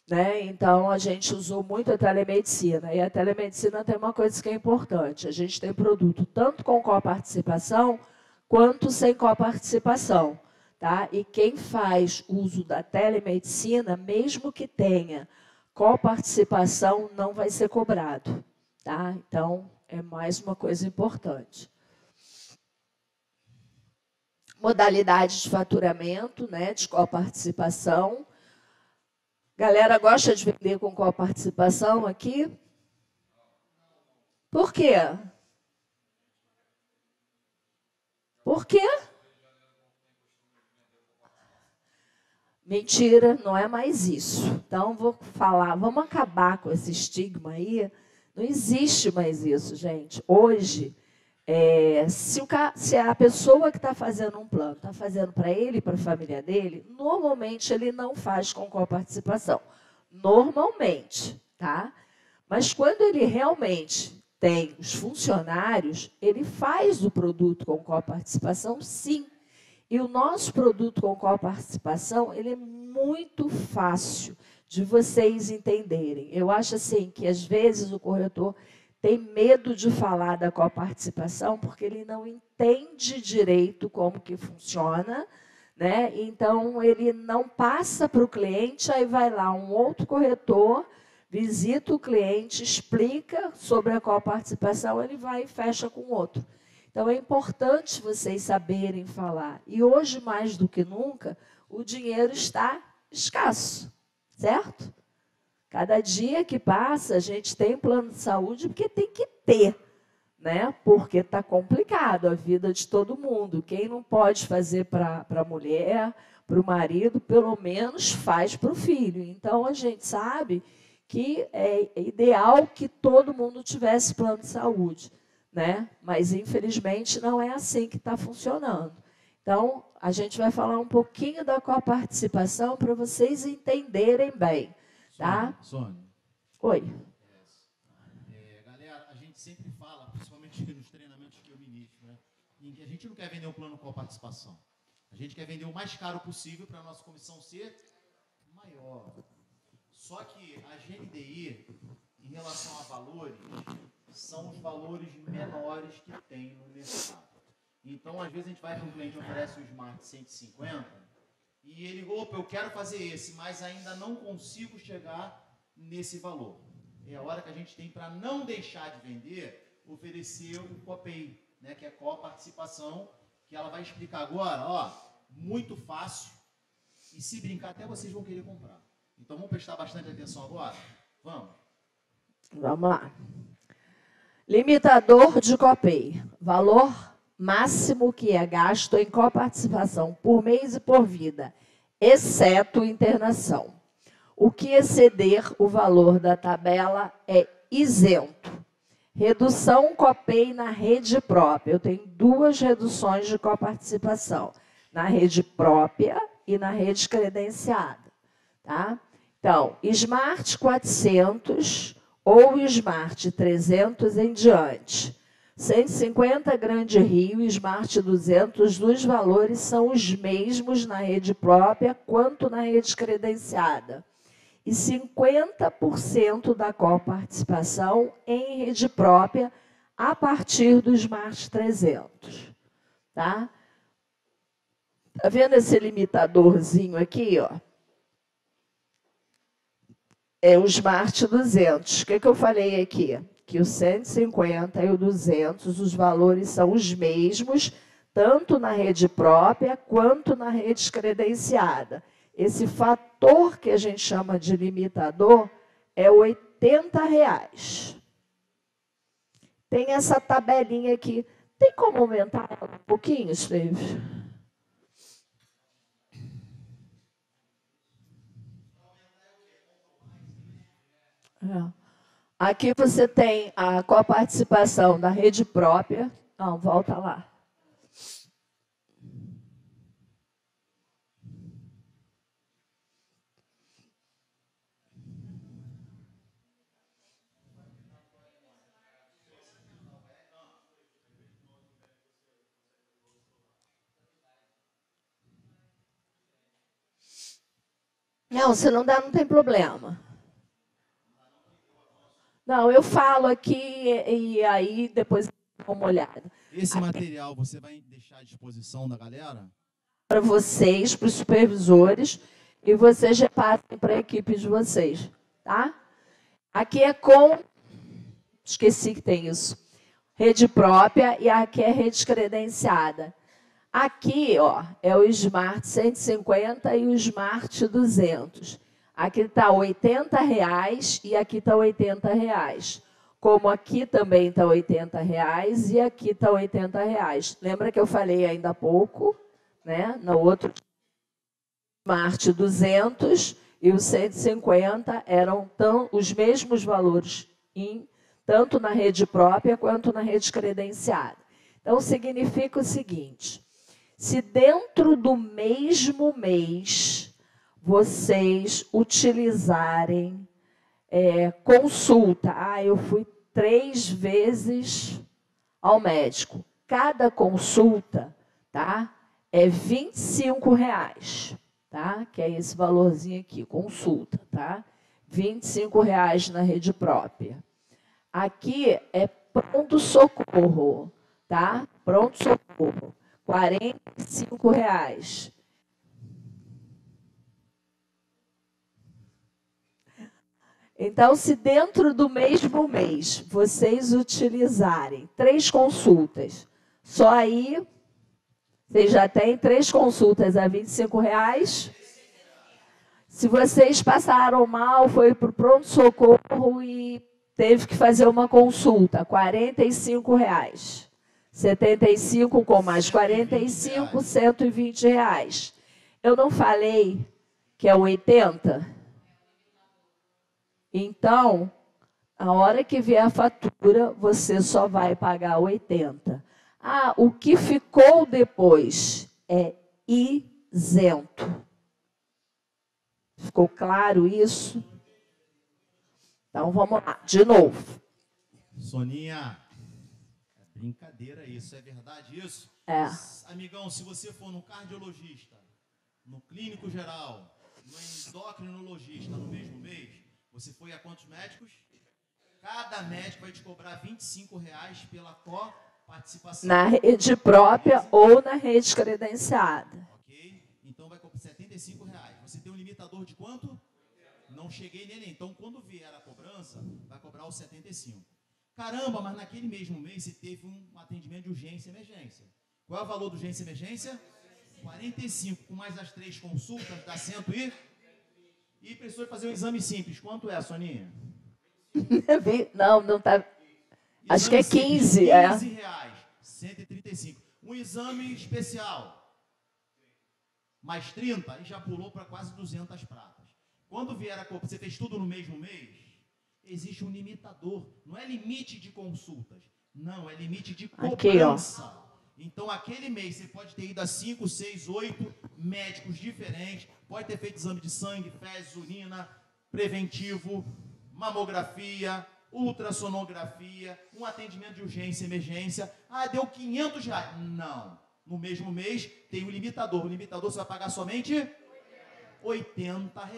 né? Então, a gente usou muito a telemedicina. E a telemedicina tem uma coisa que é importante. A gente tem produto tanto com coparticipação quanto sem coparticipação. Tá? E quem faz uso da telemedicina, mesmo que tenha coparticipação, não vai ser cobrado. Tá? Então, é mais uma coisa importante. Modalidade de faturamento, né? De coparticipação. Galera gosta de vender com coparticipação aqui? Por quê? Por quê? Mentira, não é mais isso. Então, vou falar, vamos acabar com esse estigma aí. Não existe mais isso, gente. Hoje, se a pessoa que está fazendo um plano está fazendo para ele e para a família dele, normalmente ele não faz com coparticipação. Normalmente, tá? Mas quando ele realmente tem os funcionários, ele faz o produto com coparticipação, sim. E o nosso produto com coparticipação, ele é muito fácil de vocês entenderem. Eu acho assim que, às vezes, o corretor tem medo de falar da coparticipação porque ele não entende direito como que funciona, né? Então, ele não passa para o cliente, aí vai lá um outro corretor, visita o cliente, explica sobre a coparticipação, ele vai e fecha com outro. Então, é importante vocês saberem falar. E hoje, mais do que nunca, o dinheiro está escasso, certo? Cada dia que passa, a gente tem plano de saúde porque tem que ter, né? Porque está complicado a vida de todo mundo. Quem não pode fazer para a mulher, para o marido, pelo menos faz para o filho. Então, a gente sabe que é ideal que todo mundo tivesse plano de saúde, né? Mas, infelizmente, não é assim que está funcionando. Então, a gente vai falar um pouquinho da coparticipação para vocês entenderem bem. Tá? Sônia. Oi. Galera, a gente sempre fala, principalmente nos treinamentos que eu ministro, né? E a gente não quer vender um plano com participação. A gente quer vender o mais caro possível para a nossa comissão ser maior. Só que a GNDI, em relação a valores, são os valores menores que tem no mercado. Então, às vezes, a gente vai para um cliente que oferece o Smart 150 e ele, opa, eu quero fazer esse, mas ainda não consigo chegar nesse valor. É a hora que a gente tem, para não deixar de vender, oferecer o Copay, né, que é coparticipação, que ela vai explicar agora, ó, muito fácil, e se brincar até vocês vão querer comprar. Então vamos prestar bastante atenção agora? Vamos? Vamos lá. Limitador de Copay. Valor máximo que é gasto em coparticipação por mês e por vida, exceto internação. O que exceder o valor da tabela é isento. Redução Copay na rede própria. Eu tenho duas reduções de coparticipação, na rede própria e na rede credenciada. Tá? Então, Smart 400 ou Smart 300 em diante. 150 Grande Rio e Smart 200, os valores são os mesmos na rede própria quanto na rede credenciada. E 50% da coparticipação em rede própria a partir do Smart 300. Tá? Tá vendo esse limitadorzinho aqui, ó? É o Smart 200. O que eu falei aqui? Que o 150 e o 200, os valores são os mesmos, tanto na rede própria quanto na rede credenciada. Esse fator que a gente chama de limitador é R$ 80. Tem essa tabelinha aqui. Tem como aumentar ela um pouquinho, Steve? Aqui você tem a coparticipação da rede própria. Não, volta lá. Não, se não dá, não tem problema. Não, eu falo aqui e aí depois dá uma olhada. Esse material você vai deixar à disposição da galera? Para vocês, para os supervisores, e vocês repassem para a equipe de vocês, tá? Aqui é com... Esqueci que tem isso. Rede própria e aqui é rede credenciada. Aqui, ó, é o Smart 150 e o Smart 200. Aqui está R$ 80 e aqui está R$ 80. Como aqui também está R$ 80 e aqui está R$ 80. Lembra que eu falei ainda há pouco, né? No outro Smart 200 e o 150 eram os mesmos valores, tanto na rede própria quanto na rede credenciada. Então, significa o seguinte: se dentro do mesmo mês vocês utilizarem consulta, eu fui 3 vezes ao médico, cada consulta, tá, é R$ 25, tá? Que é esse valorzinho aqui, consulta, tá? R$ 25 na rede própria. Aqui é pronto-socorro, tá? Pronto-socorro, R$ 45. Então, se dentro do mesmo mês vocês utilizarem 3 consultas, só aí vocês já têm 3 consultas a R$ 25. Se vocês passaram mal, foi para o pronto-socorro e teve que fazer uma consulta, R$ 45. 75 com mais 45, R$ 120. Eu não falei que é 80? Então, a hora que vier a fatura, você só vai pagar 80. O que ficou depois é isento. Ficou claro isso? Então, vamos lá, de novo. Soninha, é brincadeira isso, é verdade isso? É. Amigão, se você for no cardiologista, no clínico geral, no endocrinologista no mesmo mês, você foi a quantos médicos? Cada médico vai te cobrar R$ 25 pela coparticipação. Na rede própria ou na rede credenciada. Ok? Então vai cobrar R$ 75. Você tem um limitador de quanto? Não cheguei nele. Então, quando vier a cobrança, vai cobrar os 75. Caramba, mas naquele mesmo mês você teve um atendimento de urgência e emergência. Qual é o valor de urgência e emergência? 45. Com mais as 3 consultas, dá 100 e precisou fazer um exame simples. Quanto é, Soninha? Não tá. Acho que é 15. R$ 15, 135. Um exame especial, mais 30, aí já pulou para quase 200 pratas. Quando vier a você fez tudo no mesmo mês, existe um limitador. Não é limite de consultas. Não, é limite de cobrança. Aqui, então, aquele mês, você pode ter ido a 5, 6, 8 médicos diferentes, pode ter feito exame de sangue, fezes, urina, preventivo, mamografia, ultrassonografia, um atendimento de urgência e emergência. Deu R$ 500. Não. No mesmo mês, tem um limitador. O limitador você vai pagar somente R$ 80.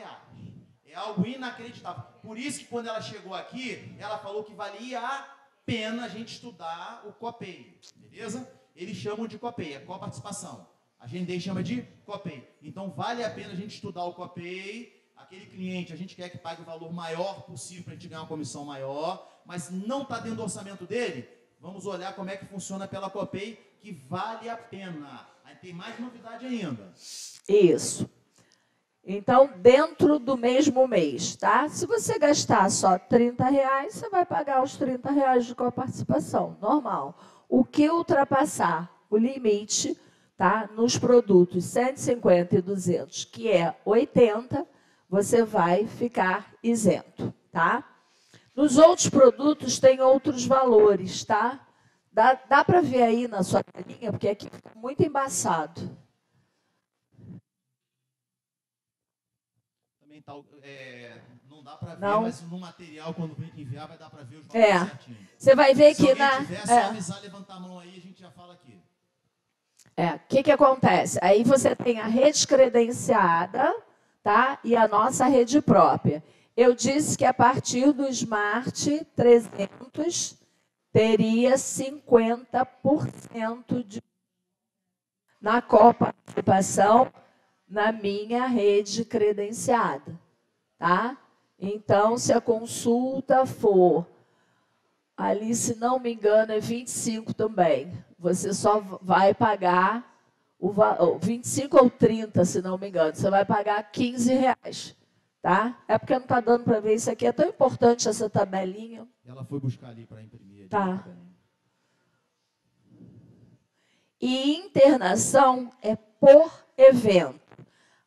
É algo inacreditável. Por isso que quando ela chegou aqui, ela falou que valia a pena a gente estudar o COPEI. Beleza? Eles chamam de COPEI, é coparticipação. A gente chama de COPEI. Então, vale a pena a gente estudar o COPEI. Aquele cliente, a gente quer que pague o valor maior possível para a gente ganhar uma comissão maior, mas não está dentro do orçamento dele, vamos olhar como é que funciona pela COPEI, que vale a pena. Aí tem mais novidade ainda. Isso. Então, dentro do mesmo mês, tá? Se você gastar só R$ 30, você vai pagar os R$ 30 de coparticipação, normal. O que ultrapassar o limite, tá? Nos produtos 150 e 200, que é 80, você vai ficar isento, tá? Nos outros produtos tem outros valores, tá? Dá para ver aí na sua telinha, porque aqui fica muito embaçado. Também tá, não dá para ver, mas no material, quando enviar, vai dar para ver os valores certinho. Você vai ver que se alguém tiver, só avisar, levantar a mão aí, a gente já fala aqui. O que acontece? Aí você tem a rede credenciada, tá? E a nossa rede própria. Eu disse que a partir do Smart 300 teria 50% na coparticipação na minha rede credenciada, tá? Então, se a consulta for, ali, se não me engano, é 25 também, você só vai pagar, 25 ou 30, se não me engano, você vai pagar R$15, tá? É porque não está dando para ver isso aqui, é tão importante essa tabelinha. Ela foi buscar ali para imprimir. Tá. E internação é por evento.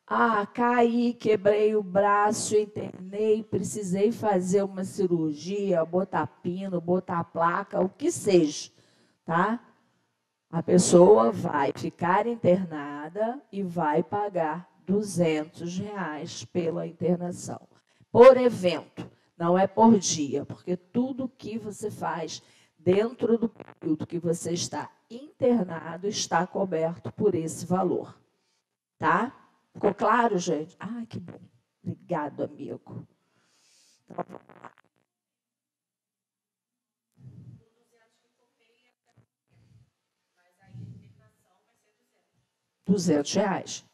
Ah, caí, quebrei o braço, internei, precisei fazer uma cirurgia, botar pino, botar placa, o que seja, tá? A pessoa vai ficar internada e vai pagar R$200 pela internação. Por evento, não é por dia, porque tudo que você faz dentro do período que você está internado está coberto por esse valor, tá? Ficou claro, gente? Ah, que bom. Obrigado, amigo. Então, vamos lá. R$200.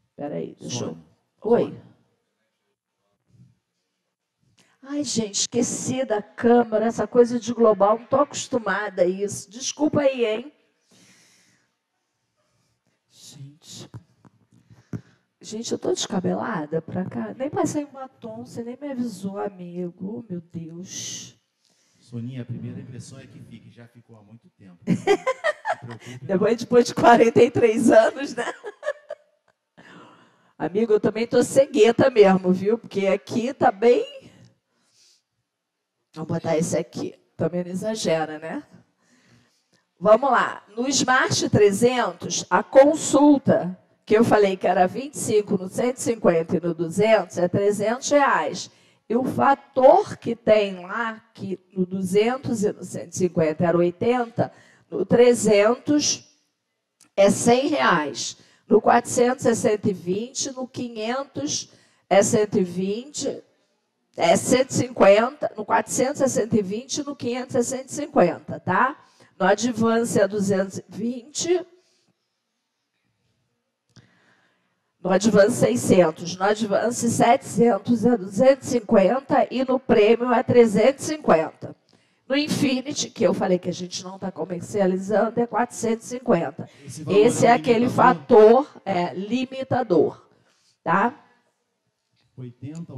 Espera aí, deixa eu... Oi. Ai, gente, esqueci da câmera, essa coisa de global, não estou acostumada a isso. Desculpa aí, hein? Gente, eu estou descabelada para cá. Nem passei um batom, você nem me avisou, amigo. Oh, meu Deus. Soninha, a primeira impressão é que fique, já ficou há muito tempo. Depois de 43 anos, né? Amigo, eu também estou cegueta mesmo, viu? Porque aqui tá bem... Vamos botar esse aqui. Também não exagera, né? Vamos lá. No Smart 300, a consulta, que eu falei que era 25 no 150 e no 200, é R$300. E o fator que tem lá, que no 200 e no 150 era 80, no 300 é R$100. No 400 é 120, no 500 é 120, é 150, no 400 é 120, no 500 é 150, tá? No Advance é 220, no Advance 600, no Advance 700 é 250 e no Premium é 350. No Infinity, que eu falei que a gente não está comercializando, é 450. Esse é aquele fator limitador, tá? 80,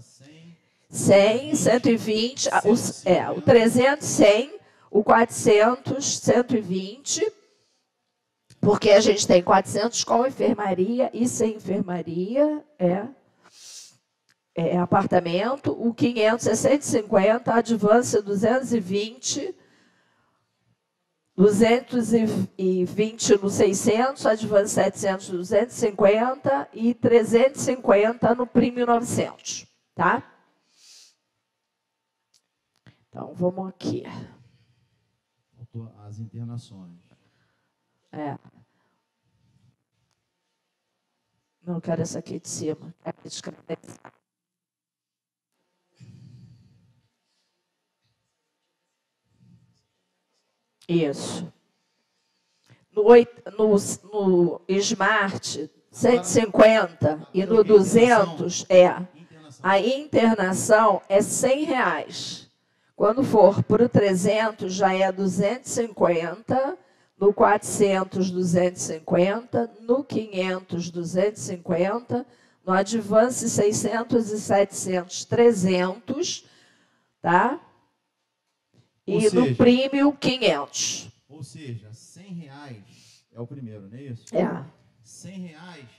100... 100, 120, o 300, 100, o 400, 120, porque a gente tem 400 com enfermaria e sem enfermaria, é apartamento, o 500 é 150, Advance 220, 220 no 600, Advance 700, 250 e 350 no Premium 900, tá? Então, vamos aqui. Faltou as internações. Não quero essa aqui de cima. Isso. No Smart 150 e no 200 a internação é R$100. Quando for para o 300 já é 250, no 400 250, no 500 250, no Advance 600 e 700 300, tá? E no Premium, 500. Ou seja, R$100 é o primeiro, não é isso? R$100,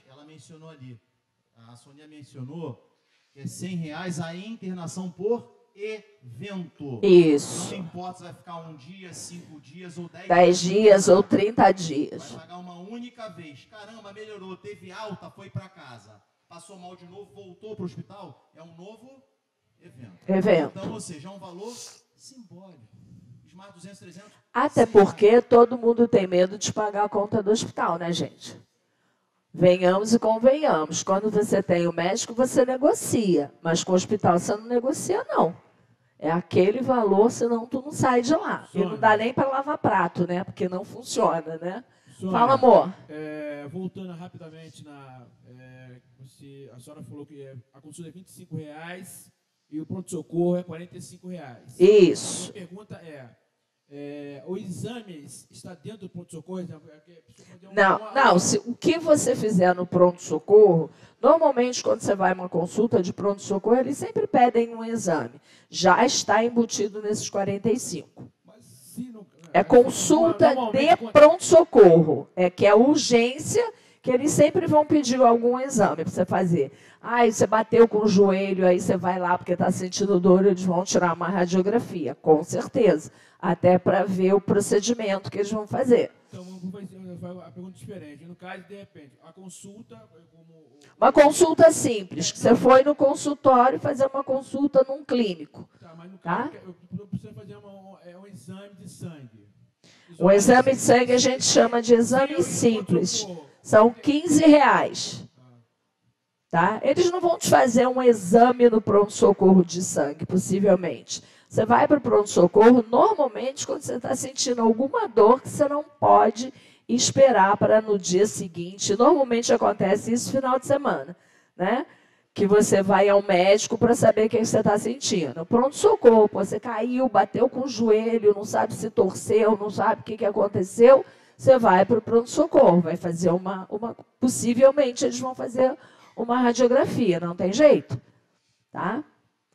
ela mencionou ali. A Sonia mencionou que é R$100 a internação por evento. Isso. Não importa se vai ficar um dia, 5 dias ou 10 dias ou 30 dias. Vai pagar uma única vez. Caramba, melhorou, teve alta, foi para casa. Passou mal de novo, voltou para o hospital. É um novo evento. Então, ou seja, é um valor simbólico. Smart 200, 300. Até porque todo mundo tem medo de pagar a conta do hospital, né, gente? Venhamos e convenhamos. Quando você tem o médico, você negocia. Mas com o hospital você não negocia, não. É aquele valor, senão tu não sai de lá. Sônia. E não dá nem para lavar prato, né? Porque não funciona, né? Sônia, Fala, amor. Voltando rapidamente, a senhora falou que a consulta é R$25 e o pronto-socorro é R$45. Isso. A minha pergunta os exames está dentro do pronto-socorro? Não. O que você fizer no pronto-socorro, normalmente quando você vai a uma consulta de pronto-socorro, eles sempre pedem um exame. Já está embutido nesses 45. É consulta de pronto-socorro. Que é urgência, que eles sempre vão pedir algum exame para você fazer. Você bateu com o joelho, aí você vai lá porque está sentindo dor, eles vão tirar uma radiografia, com certeza. Até para ver o procedimento que eles vão fazer. Então, vamos fazer uma pergunta diferente. No caso, de repente, a consulta... Uma consulta simples, que você foi no consultório fazer uma consulta num clínico. Mas no caso, eu preciso fazer um exame de sangue. O exame de sangue a gente chama de exame simples. São R$15. Tá? Eles não vão te fazer um exame no pronto-socorro de sangue, possivelmente. Você vai para o pronto-socorro, normalmente, quando você está sentindo alguma dor que você não pode esperar para no dia seguinte. Normalmente acontece isso no final de semana, né? Que você vai ao médico para saber o que você está sentindo. Pronto-socorro, você caiu, bateu com o joelho, não sabe se torceu, não sabe o que aconteceu, você vai para o pronto-socorro, vai fazer possivelmente eles vão fazer uma radiografia, não tem jeito, tá?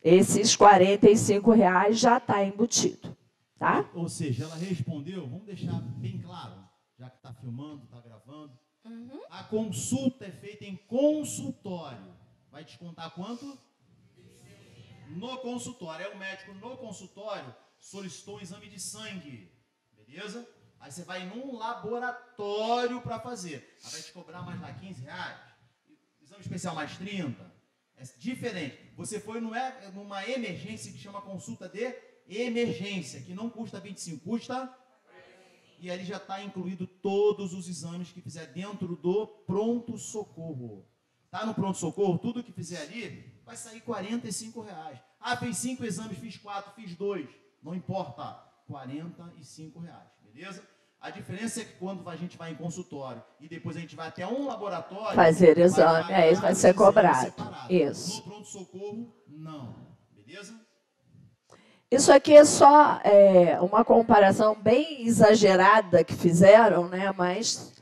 Esses R$45 já está embutido, tá? Ou seja, ela respondeu, vamos deixar bem claro, já que está filmando, está gravando. A consulta é feita em consultório. Vai descontar quanto? No consultório. O médico no consultório solicitou um exame de sangue, beleza? Aí você vai num laboratório para fazer. Aí vai te cobrar mais lá R$15. Exame especial mais 30. É diferente. Você foi numa emergência que chama consulta de emergência, que não custa 25, custa... E ali já está incluído todos os exames que fizer dentro do pronto-socorro. Tá no pronto-socorro, tudo que fizer ali vai sair R$45. Fez 5 exames, fiz 4, fiz 2. Não importa, R$45, beleza? A diferença é que quando a gente vai em consultório e depois a gente vai até um laboratório... Fazer exame, isso vai ser cobrado. Isso. No pronto-socorro, não. Beleza? Isso aqui é só uma comparação bem exagerada que fizeram, né? Mas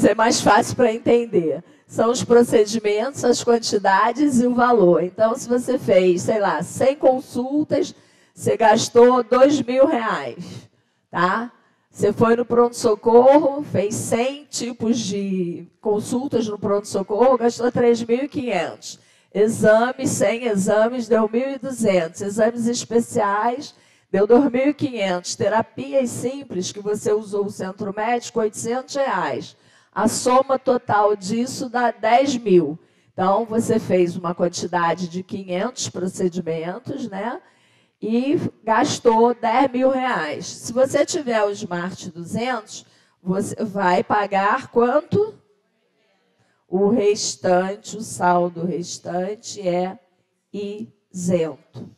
é mais fácil para entender. São os procedimentos, as quantidades e o valor. Então, se você fez, 100 consultas, você gastou R$2.000, tá? Você foi no pronto-socorro, fez 100 tipos de consultas no pronto-socorro, gastou R$3.500. Exames, 100 exames, deu R$1.200. Exames especiais, deu R$2.500. Terapias simples, que você usou o centro médico, R$800. A soma total disso dá R$10.000. Então, você fez uma quantidade de 500 procedimentos, né? E gastou R$10.000. Se você tiver o Smart 200, você vai pagar quanto? O restante, o saldo restante é isento,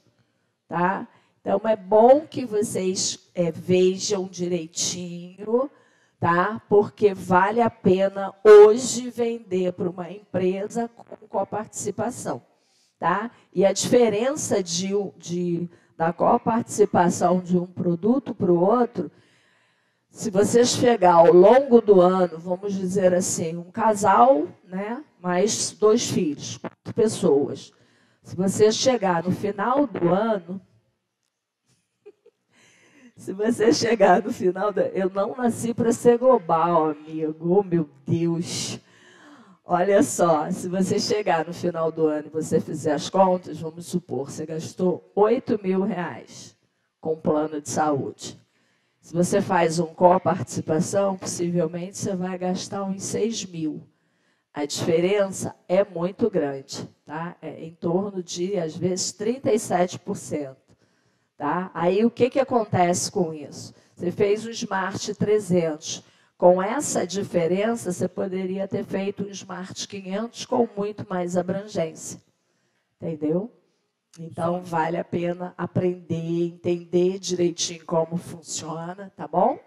tá? Então, é bom que vocês vejam direitinho, tá? Porque vale a pena hoje vender para uma empresa com coparticipação, tá? E a diferença da coparticipação de um produto para o outro, se você chegar ao longo do ano, vamos dizer assim, um casal, né, mais 2 filhos, 4 pessoas. Se você chegar no final do ano, eu não nasci para ser global, amigo, oh meu Deus. Olha só, se você chegar no final do ano e você fizer as contas, vamos supor, você gastou R$8.000 com plano de saúde. Se você faz um coparticipação, possivelmente você vai gastar uns R$6.000. A diferença é muito grande, tá? É em torno de, às vezes, 37%. Tá? Aí, o que acontece com isso? Você fez um Smart 300, Com essa diferença, você poderia ter feito um Smart 500 com muito mais abrangência. Entendeu? Então, vale a pena aprender, entender direitinho como funciona, tá bom?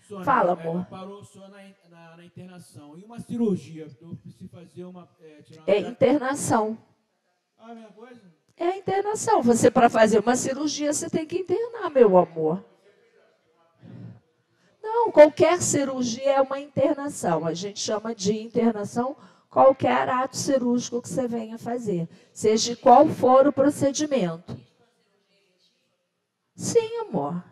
Sônia, fala, amor. Parou só na internação. E uma cirurgia? Eu preciso fazer uma... internação. Ah, a mesma coisa? É a internação. Você, para fazer uma cirurgia, você tem que internar, meu amor. Não, qualquer cirurgia é uma internação. A gente chama de internação qualquer ato cirúrgico que você venha fazer, seja qual for o procedimento. Sim, amor.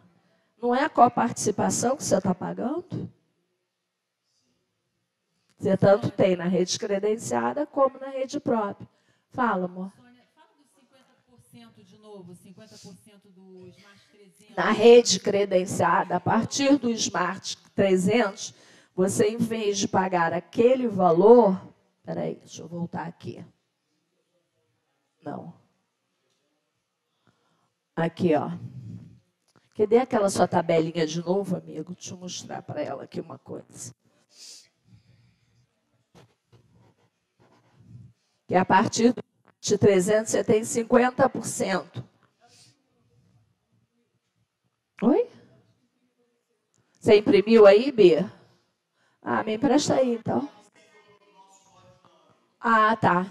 Não é a coparticipação que você está pagando? Você tanto tem na rede credenciada como na rede própria. Fala, amor. Sônia, fala dos 50% de novo, 50% do Smart 300. Na rede credenciada, a partir do Smart 300, você, em vez de pagar aquele valor... Peraí, deixa eu voltar aqui. Não. Aqui, ó. Cadê aquela sua tabelinha de novo, amigo? Deixa eu mostrar para ela aqui uma coisa. Que a partir de 300 você tem 50%. Oi? Você imprimiu aí, Bia? Ah, me empresta aí, então. Ah, tá.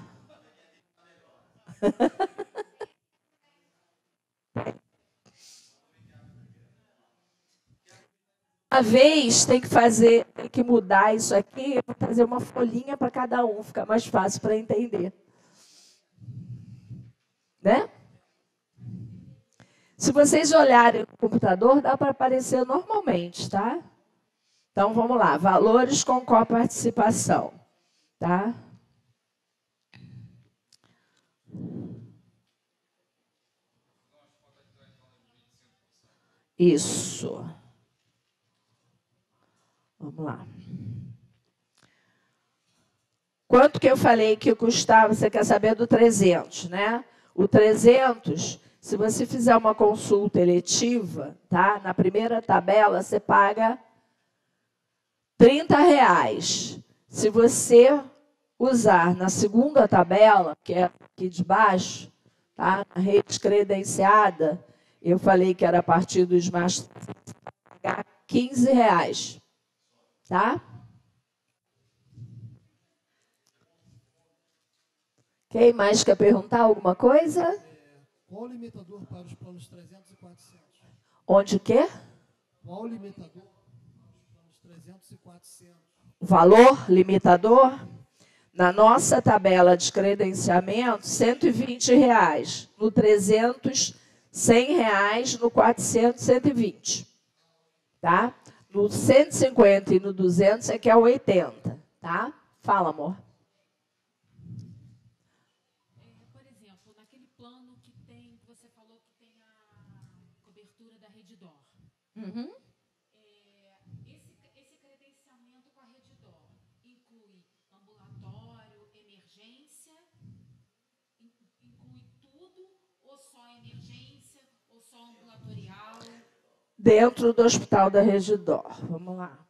Uma vez tem que mudar isso aqui, fazer uma folhinha para cada um, fica mais fácil para entender. Né? Se vocês olharem no computador, dá para aparecer normalmente, tá? Então, vamos lá. Valores com coparticipação, tá? Isso. Vamos lá. Quanto que eu falei que custava? Você quer saber do 300, né? O 300, se você fizer uma consulta eletiva, tá? Na primeira tabela, você paga R$30. Se você usar na segunda tabela, que é aqui de baixo, tá? Na rede credenciada, eu falei que era a partir do Smart pagar R$15, tá? Quem mais quer perguntar alguma coisa? Qual o limitador para os planos 300 e 400? Onde o quê? Qual o limitador para os planos 300 e 400? Valor limitador? Na nossa tabela de credenciamento, R$120. No 300, R$100. No 400, 120. Tá? No 150 e no 200 é que é 80. Tá? Fala, amor. Por exemplo, naquele plano que tem, você falou que tem a cobertura da Redditor. Uhum. Esse credenciamento com a Redditor inclui ambulatório, emergência, inclui tudo, ou só emergência, ou só ambulatorial? Dentro do hospital da Redditor. Vamos lá.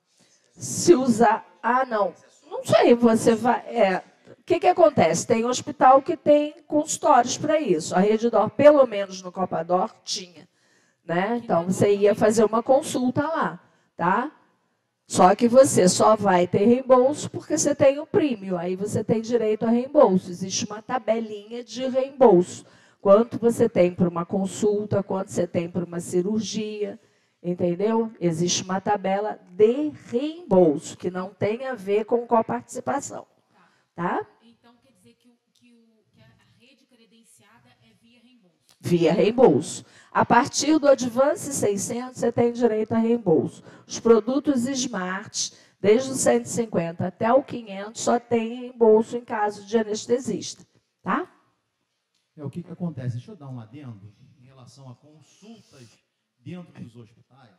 Se usar... Ah, não. Não sei, você vai... O que acontece? Tem hospital que tem consultórios para isso. A Redditor, pelo menos no Copador, tinha. Né? Então, você ia fazer uma consulta lá. Tá? Só que você só vai ter reembolso porque você tem o prêmio. Aí você tem direito a reembolso. Existe uma tabelinha de reembolso. Quanto você tem para uma consulta, quanto você tem para uma cirurgia. Entendeu? Existe uma tabela de reembolso, que não tem a ver com coparticipação. Tá? Então, quer dizer que a rede credenciada é via reembolso? Via reembolso. A partir do Advance 600, você tem direito a reembolso. Os produtos Smart, desde o 150 até o 500, só tem reembolso em caso de anestesista. Tá? O que acontece? Deixa eu dar um adendo em relação a consultas dentro dos hospitais.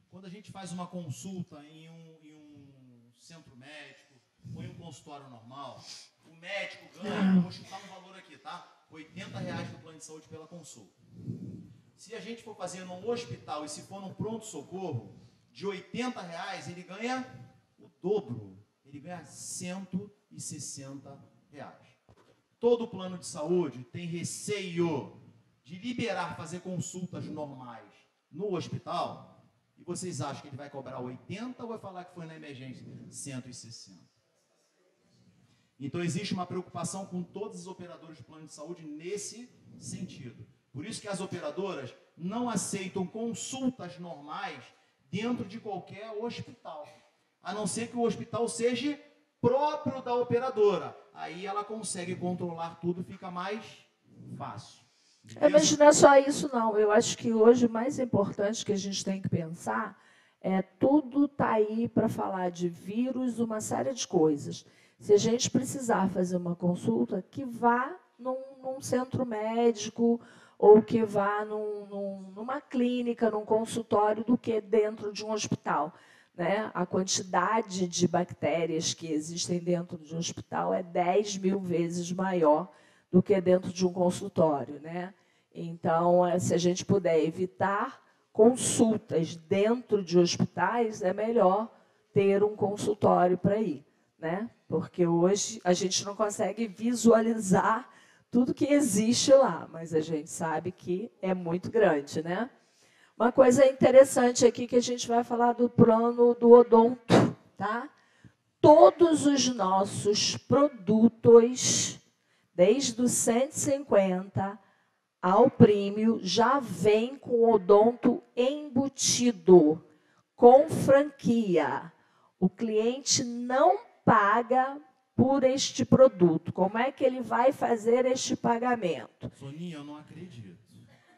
Quando a gente faz uma consulta em um centro médico ou em um consultório normal, o médico ganha, vou chutar um valor aqui, tá? R$80 do plano de saúde pela consulta. Se a gente for fazer num hospital e se for num pronto-socorro, de R$80 ele ganha dobro, ele ganha R$ 160. Todo plano de saúde tem receio de liberar, fazer consultas normais no hospital, e vocês acham que ele vai cobrar 80 ou vai falar que foi na emergência 160? Então existe uma preocupação com todos os operadores de plano de saúde nesse sentido. Por isso que as operadoras não aceitam consultas normais dentro de qualquer hospital, a não ser que o hospital seja próprio da operadora. Aí ela consegue controlar tudo, fica mais fácil. Mas não é só isso, não. Eu acho que hoje o mais importante que a gente tem que pensar é tudo está aí para falar de vírus, uma série de coisas. Se a gente precisar fazer uma consulta, que vá num centro médico ou que vá numa clínica, num consultório, do que dentro de um hospital. Né? A quantidade de bactérias que existem dentro de um hospital é 10 mil vezes maior do que dentro de um consultório. Né? Então, se a gente puder evitar consultas dentro de hospitais, é melhor ter um consultório para ir. Né? Porque hoje a gente não consegue visualizar tudo que existe lá, mas a gente sabe que é muito grande, né? Uma coisa interessante aqui que a gente vai falar do plano do odonto, tá? Todos os nossos produtos, desde o 150 ao premium, já vem com odonto embutido, com franquia. O cliente não paga por este produto. Como é que ele vai fazer este pagamento? Soninha, eu não acredito.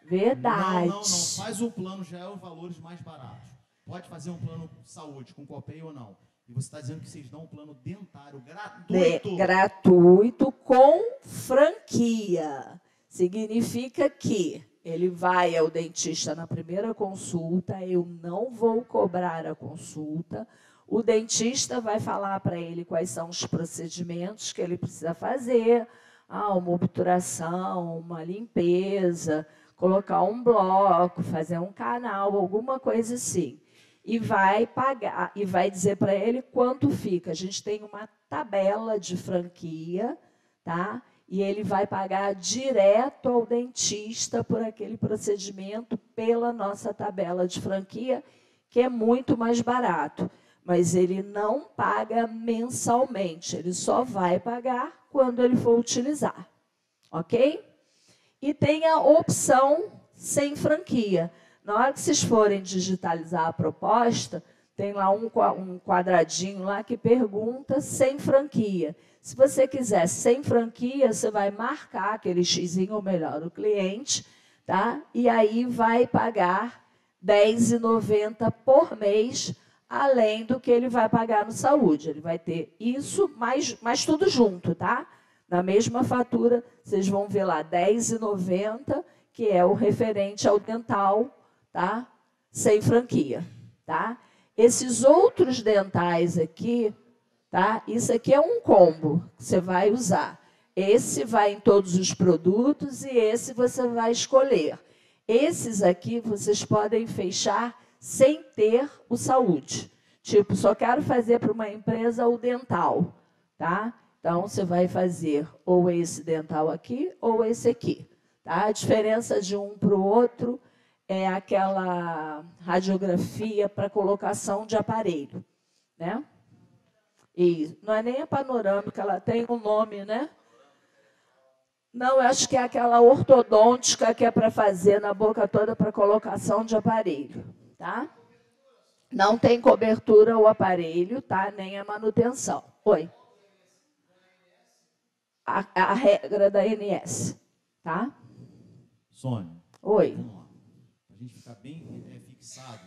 Verdade. Não faz o plano, já é os valores mais baratos. Pode fazer um plano de saúde, com copay ou não. E você está dizendo que vocês dão um plano dentário gratuito. Gratuito com franquia. Significa que ele vai ao dentista na primeira consulta, eu não vou cobrar a consulta. O dentista vai falar para ele quais são os procedimentos que ele precisa fazer. Uma obturação, uma limpeza, colocar um bloco, fazer um canal, alguma coisa assim. E vai pagar, e vai dizer para ele quanto fica. A gente tem uma tabela de franquia, tá? E ele vai pagar direto ao dentista por aquele procedimento pela nossa tabela de franquia, que é muito mais barato. Mas ele não paga mensalmente, ele só vai pagar quando ele for utilizar, ok? E tem a opção sem franquia. Na hora que vocês forem digitalizar a proposta, tem lá um quadradinho lá que pergunta sem franquia. Se você quiser sem franquia, você vai marcar aquele xizinho, ou melhor, o cliente, tá? E aí vai pagar R$ 10,90 por mês, além do que ele vai pagar no saúde. Ele vai ter isso, mais tudo junto, tá? Na mesma fatura, vocês vão ver lá R$ 10,90, que é o referente ao dental, tá? Sem franquia, tá? Esses outros dentais aqui, tá? Isso aqui é um combo que você vai usar. Esse vai em todos os produtos e esse você vai escolher. Esses aqui vocês podem fechar sem ter o saúde. Tipo, só quero fazer para uma empresa o dental, tá? Então, você vai fazer ou esse dental aqui ou esse aqui, tá? A diferença de um para o outro é aquela radiografia para colocação de aparelho, né? E não é nem a panorâmica, ela tem um nome, né? Não, eu acho que é aquela ortodôntica que é para fazer na boca toda para colocação de aparelho, tá? Não tem cobertura o aparelho, tá? Nem a manutenção. Oi. A regra da ANS, tá? Sônia. Oi. Vamos lá. Para a gente ficar bem fixado.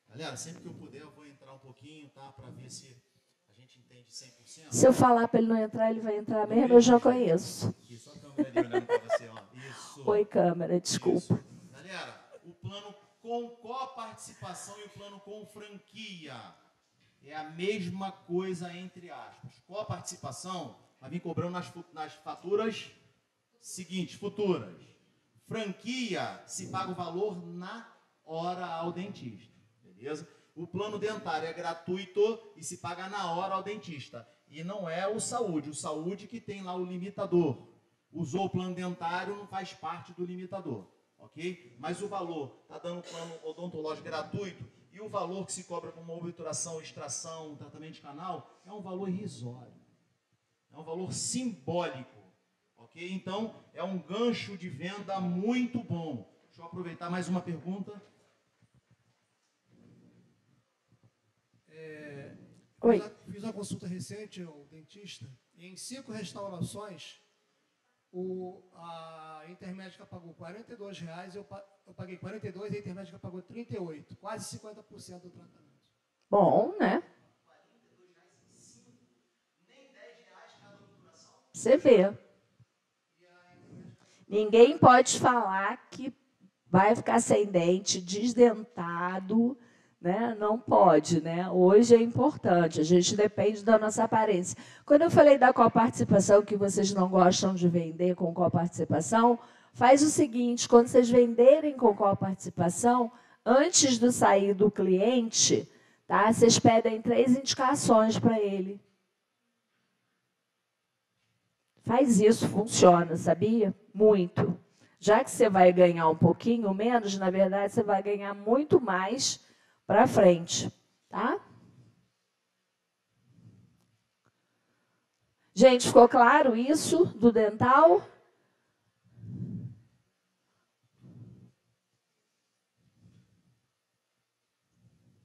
Galera, sempre que eu puder, eu vou entrar um pouquinho, tá? Para ver se a gente entende 100%. Se eu falar para ele não entrar, ele vai entrar mesmo, eu já conheço. Aqui, só a câmera ali olhando para você, ó. Isso. Oi, câmera, desculpa. Isso. Galera, o plano com coparticipação e o plano com franquia é a mesma coisa, entre aspas. Coparticipação vai vir cobrando nas faturas seguintes, futuras. Franquia se paga o valor na hora ao dentista, beleza? O plano dentário é gratuito e se paga na hora ao dentista. E não é o saúde que tem lá o limitador. Usou o plano dentário, não faz parte do limitador, ok? Mas o valor, está dando plano odontológico gratuito, e o valor que se cobra por uma obturação, extração, tratamento de canal, é um valor irrisório. É um valor simbólico, ok? Então, é um gancho de venda muito bom. Deixa eu aproveitar mais uma pergunta. Oi. Fiz uma consulta recente ao dentista, e em 5 restaurações, a Intermédica pagou R$42, eu paguei 42, a Intermédica pagou 38, quase 50% do tratamento. Bom, né? Você vê. Ninguém pode falar que vai ficar sem dente, desdentado, né? Não pode, né? Hoje é importante, a gente depende da nossa aparência. Quando eu falei da coparticipação, que vocês não gostam de vender com coparticipação, faz o seguinte, quando vocês venderem com coparticipação, antes de sair do cliente, tá? Vocês pedem 3 indicações para ele. Faz isso, funciona, sabia? Muito. Já que você vai ganhar um pouquinho menos, na verdade, você vai ganhar muito mais para frente, tá? Gente, ficou claro isso do dental?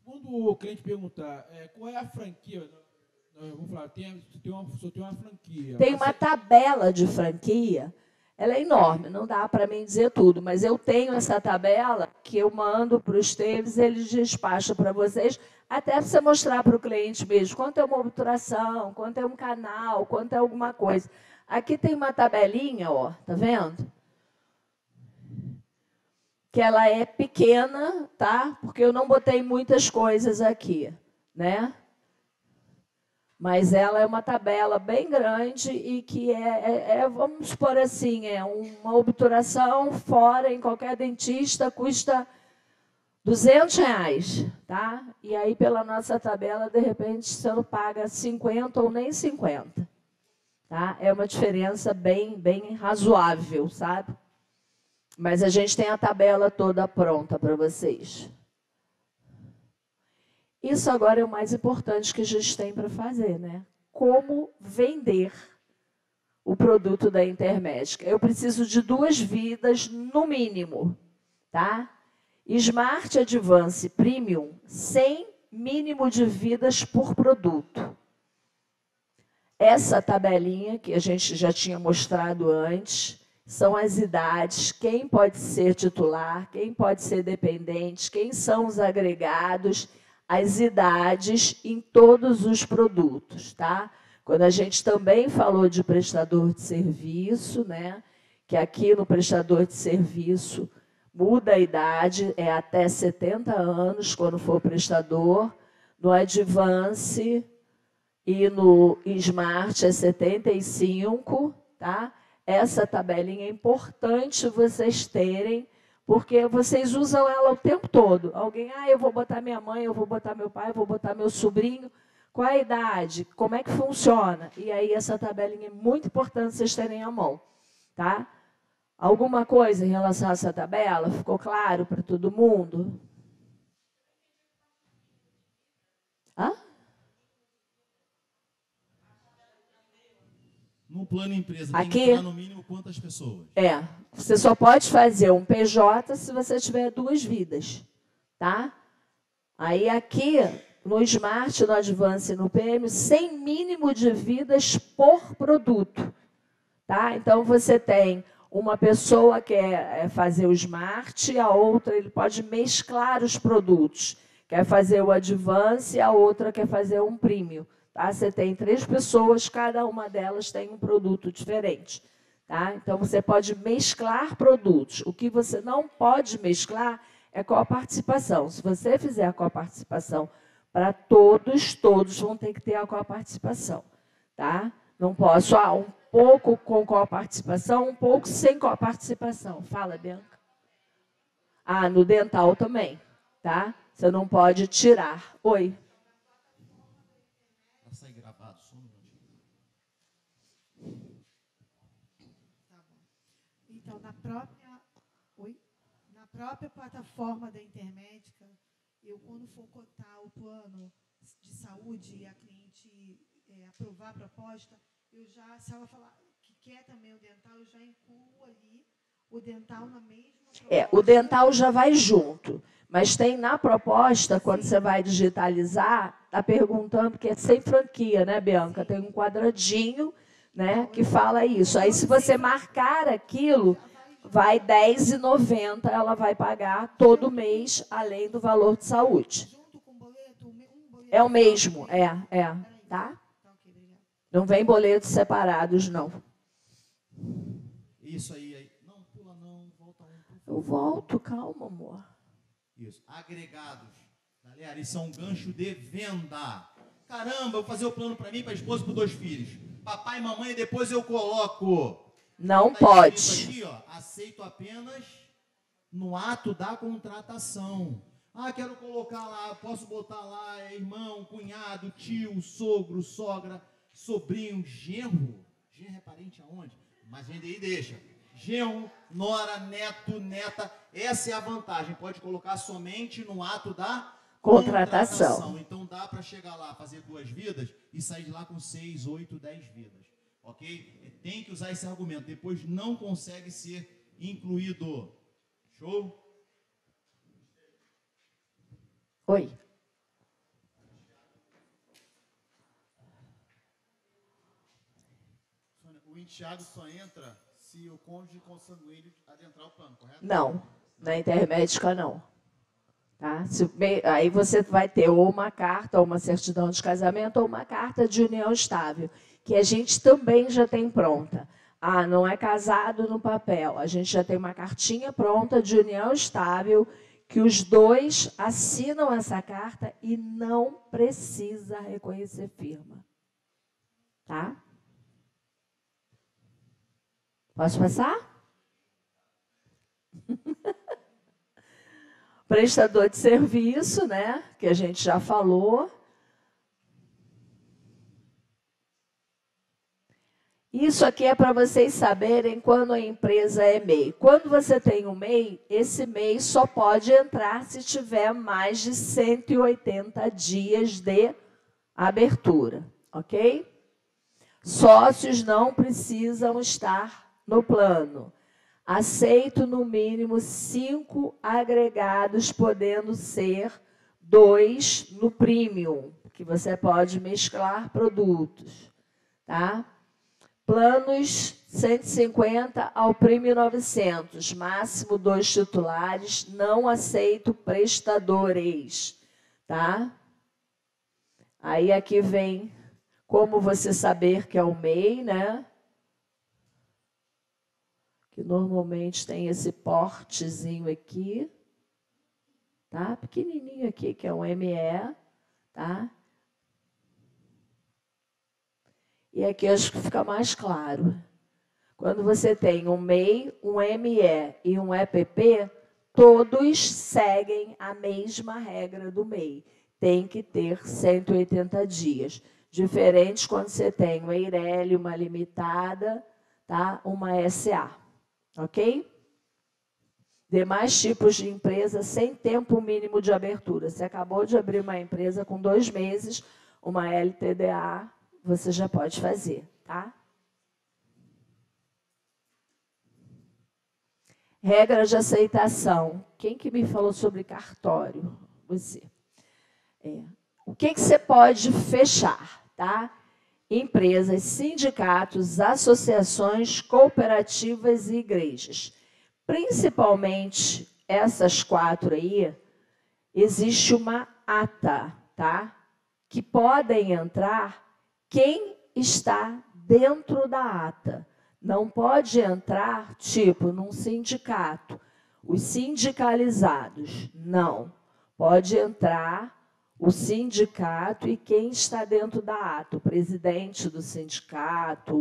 Quando o cliente perguntar qual é a franquia, vamos falar, só tem uma franquia. Tem uma tabela de franquia. Ela é enorme, não dá para mim dizer tudo, mas eu tenho essa tabela que eu mando para os Esteves, eles despacham para vocês, até para você mostrar para o cliente mesmo quanto é uma obturação, quanto é um canal, quanto é alguma coisa. Aqui tem uma tabelinha, ó, tá vendo? Que ela é pequena, tá? Porque eu não botei muitas coisas aqui, né? Mas ela é uma tabela bem grande e que vamos supor assim, é uma obturação fora em qualquer dentista, custa R$200, tá? E aí, pela nossa tabela, de repente, você não paga 50 ou nem 50, tá? É uma diferença bem razoável, sabe? Mas a gente tem a tabela toda pronta para vocês. Isso agora é o mais importante que a gente tem para fazer, né? Como vender o produto da Intermédica. Eu preciso de 2 vidas, no mínimo, tá? Smart Advance Premium, 100 mínimo de vidas por produto. Essa tabelinha, que a gente já tinha mostrado antes, são as idades, quem pode ser titular, quem pode ser dependente, quem são os agregados, as idades em todos os produtos, tá? Quando a gente também falou de prestador de serviço, né? Que aqui no prestador de serviço muda a idade, é até 70 anos quando for prestador, no Advance e no Smart é 75, tá? Essa tabelinha é importante vocês terem, porque vocês usam ela o tempo todo. Alguém, eu vou botar minha mãe, eu vou botar meu pai, eu vou botar meu sobrinho. Qual é a idade? Como é que funciona? E aí essa tabelinha é muito importante vocês terem à mão, tá? Alguma coisa em relação a essa tabela? Ficou claro para todo mundo? Hã? No plano empresa, aqui, tem que entrar no mínimo quantas pessoas? Você só pode fazer um PJ se você tiver 2 vidas, tá? Aí aqui, no Smart, no Advance e no PM, 100 mínimo de vidas por produto, tá? Então, você tem uma pessoa que quer fazer o Smart, a outra, ele pode mesclar os produtos. Quer fazer o Advance, a outra quer fazer um Premium. Tá? Você tem 3 pessoas, cada uma delas tem um produto diferente. Tá? Então, você pode mesclar produtos. O que você não pode mesclar é coparticipação. Se você fizer a coparticipação para todos, todos vão ter que ter a coparticipação. Tá? Não posso, um pouco com coparticipação, um pouco sem coparticipação. Fala, Bianca. No dental também. Tá? Você não pode tirar. Oi. Para sair gravado, só um minutinho. Tá bom. Então, na própria plataforma da Intermédica, eu, quando for cotar o plano de saúde e a cliente aprovar a proposta, eu já, se ela falar que quer também o dental, eu já incluo ali o dental na mesma proposta. O dental já vai junto. Mas tem na proposta, quando você vai digitalizar, está perguntando que é sem franquia, né, Bianca? Tem um quadradinho, né, que fala isso. Aí, se você marcar aquilo, vai R$10,90, ela vai pagar todo mês, além do valor de saúde. Junto com o boleto, um boleto É o mesmo, tá? Não vem boletos separados, não. Isso aí. Não, pula não, volta um. Eu volto, calma, amor. Isso. Agregados. Galera, isso é um gancho de venda. Caramba, eu vou fazer o plano para mim, para a esposa e para 2 filhos. Papai e mamãe, depois eu coloco. Não Tá pode. Aqui, ó, aceito apenas no ato da contratação. Ah, quero colocar lá, posso botar lá irmão, cunhado, tio, sogro, sogra, sobrinho, genro. Genro é parente aonde? Mas gente aí deixa. Genro, nora, neto, neta. Essa é a vantagem. Pode colocar somente no ato da contratação. Então dá para chegar lá, fazer 2 vidas e sair de lá com 6, 8, 10 vidas. Ok? Tem que usar esse argumento. Depois não consegue ser incluído. Show? Oi. O enteado só entra se o cônjuge consanguíneo adentrar o plano, correto? Não, na Intermédica não. Tá? Aí você vai ter ou uma carta, ou uma certidão de casamento, ou uma carta de união estável, que a gente também já tem pronta. Ah, não é casado no papel. A gente já tem uma cartinha pronta de união estável, que os 2 assinam essa carta e não precisa reconhecer firma. Tá? Posso passar? Prestador de serviço, né? Que a gente já falou. Isso aqui é para vocês saberem quando a empresa é MEI. Quando você tem um MEI, esse MEI só pode entrar se tiver mais de 180 dias de abertura, ok? Sócios não precisam estar no plano. Aceito no mínimo 5 agregados, podendo ser 2 no premium, que você pode mesclar produtos, tá? Planos 150 ao Premium 900, máximo 2 titulares, não aceito prestadores, tá? Aí aqui vem como você saber que é o MEI, né? Que normalmente tem esse portezinho aqui, tá? Pequenininho aqui, que é um ME, tá? E aqui acho que fica mais claro. Quando você tem um MEI, um ME e um EPP, todos seguem a mesma regra do MEI. Tem que ter 180 dias. Diferente quando você tem uma Eireli, uma limitada, tá? Uma SA. Ok? Demais tipos de empresa sem tempo mínimo de abertura. Você acabou de abrir uma empresa com 2 meses, uma LTDA, você já pode fazer, tá? Regra de aceitação. Quem que me falou sobre cartório? Você. O que você pode fechar, tá? Empresas, sindicatos, associações, cooperativas e igrejas. Principalmente essas 4 aí, existe uma ata, tá? Que podem entrar quem está dentro da ata. Não pode entrar, tipo, num sindicato. Os sindicalizados, não. Pode entrar o sindicato e quem está dentro da ata. O presidente do sindicato,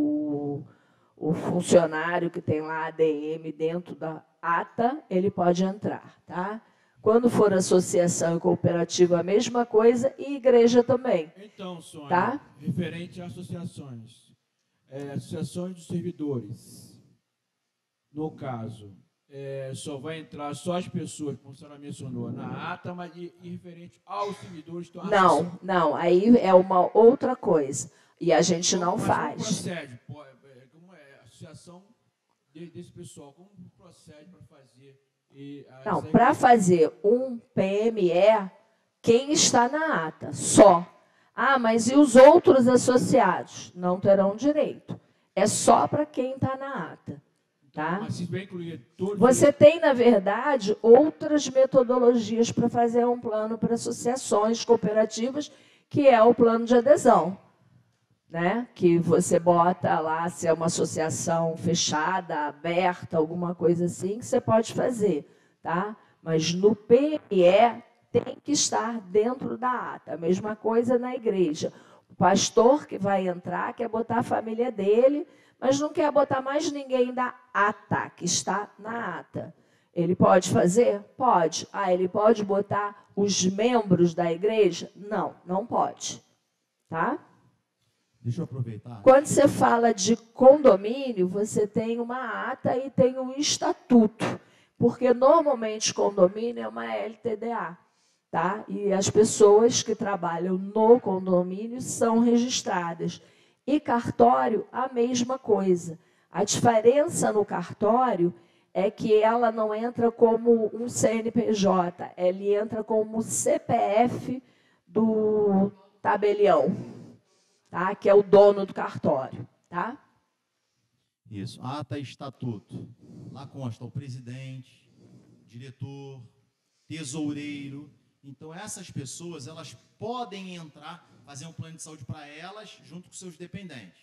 o funcionário que tem lá ADM dentro da ata, ele pode entrar, tá? Quando for associação e cooperativa, a mesma coisa, e igreja também. Então, Sônia, tá? Referente a associações, associações dos servidores, no caso, só vai entrar só as pessoas, como a senhora mencionou, na ata, mas e referente aos servidores... Não, aí é uma outra coisa, e a gente não faz. Como procede? Como é a associação desse pessoal, como procede para fazer... Não, para fazer um PME, quem está na ata, só. Ah, mas e os outros associados? Não terão direito. É só para quem está na ata. Tá? Mas se vai incluir todos... Você tem, na verdade, outras metodologias para fazer um plano para associações cooperativas, que é o plano de adesão. Né? Que você bota lá, se é uma associação fechada, aberta, alguma coisa assim, que você pode fazer. Tá? Mas no PME tem que estar dentro da ata. A mesma coisa na igreja. O pastor que vai entrar quer botar a família dele, mas não quer botar mais ninguém da ata, que está na ata. Ele pode fazer? Pode. Ah, ele pode botar os membros da igreja? Não, não pode. Tá? Deixa eu aproveitar. Quando você fala de condomínio, você tem uma ata e tem um estatuto, porque normalmente condomínio é uma LTDA, tá? E as pessoas que trabalham no condomínio são registradas. E cartório, a mesma coisa. A diferença no cartório é que ela não entra como um CNPJ, ela entra como CPF do tabelião. Tá? Que é o dono do cartório. Tá? Isso. Ata e estatuto. Lá consta o presidente, diretor, tesoureiro. Então, essas pessoas, elas podem entrar, fazer um plano de saúde para elas, junto com seus dependentes.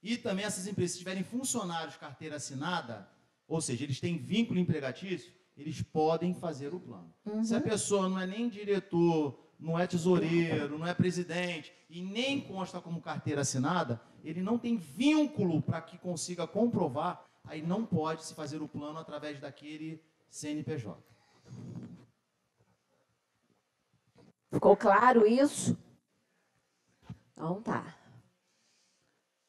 E também essas empresas, se tiverem funcionários carteira assinada, ou seja, eles têm vínculo empregatício, eles podem fazer o plano. Se a pessoa não é nem diretor, não é tesoureiro, não é presidente, e nem consta como carteira assinada, ele não tem vínculo para que consiga comprovar, aí não pode se fazer o plano através daquele CNPJ. Ficou claro isso? Então tá.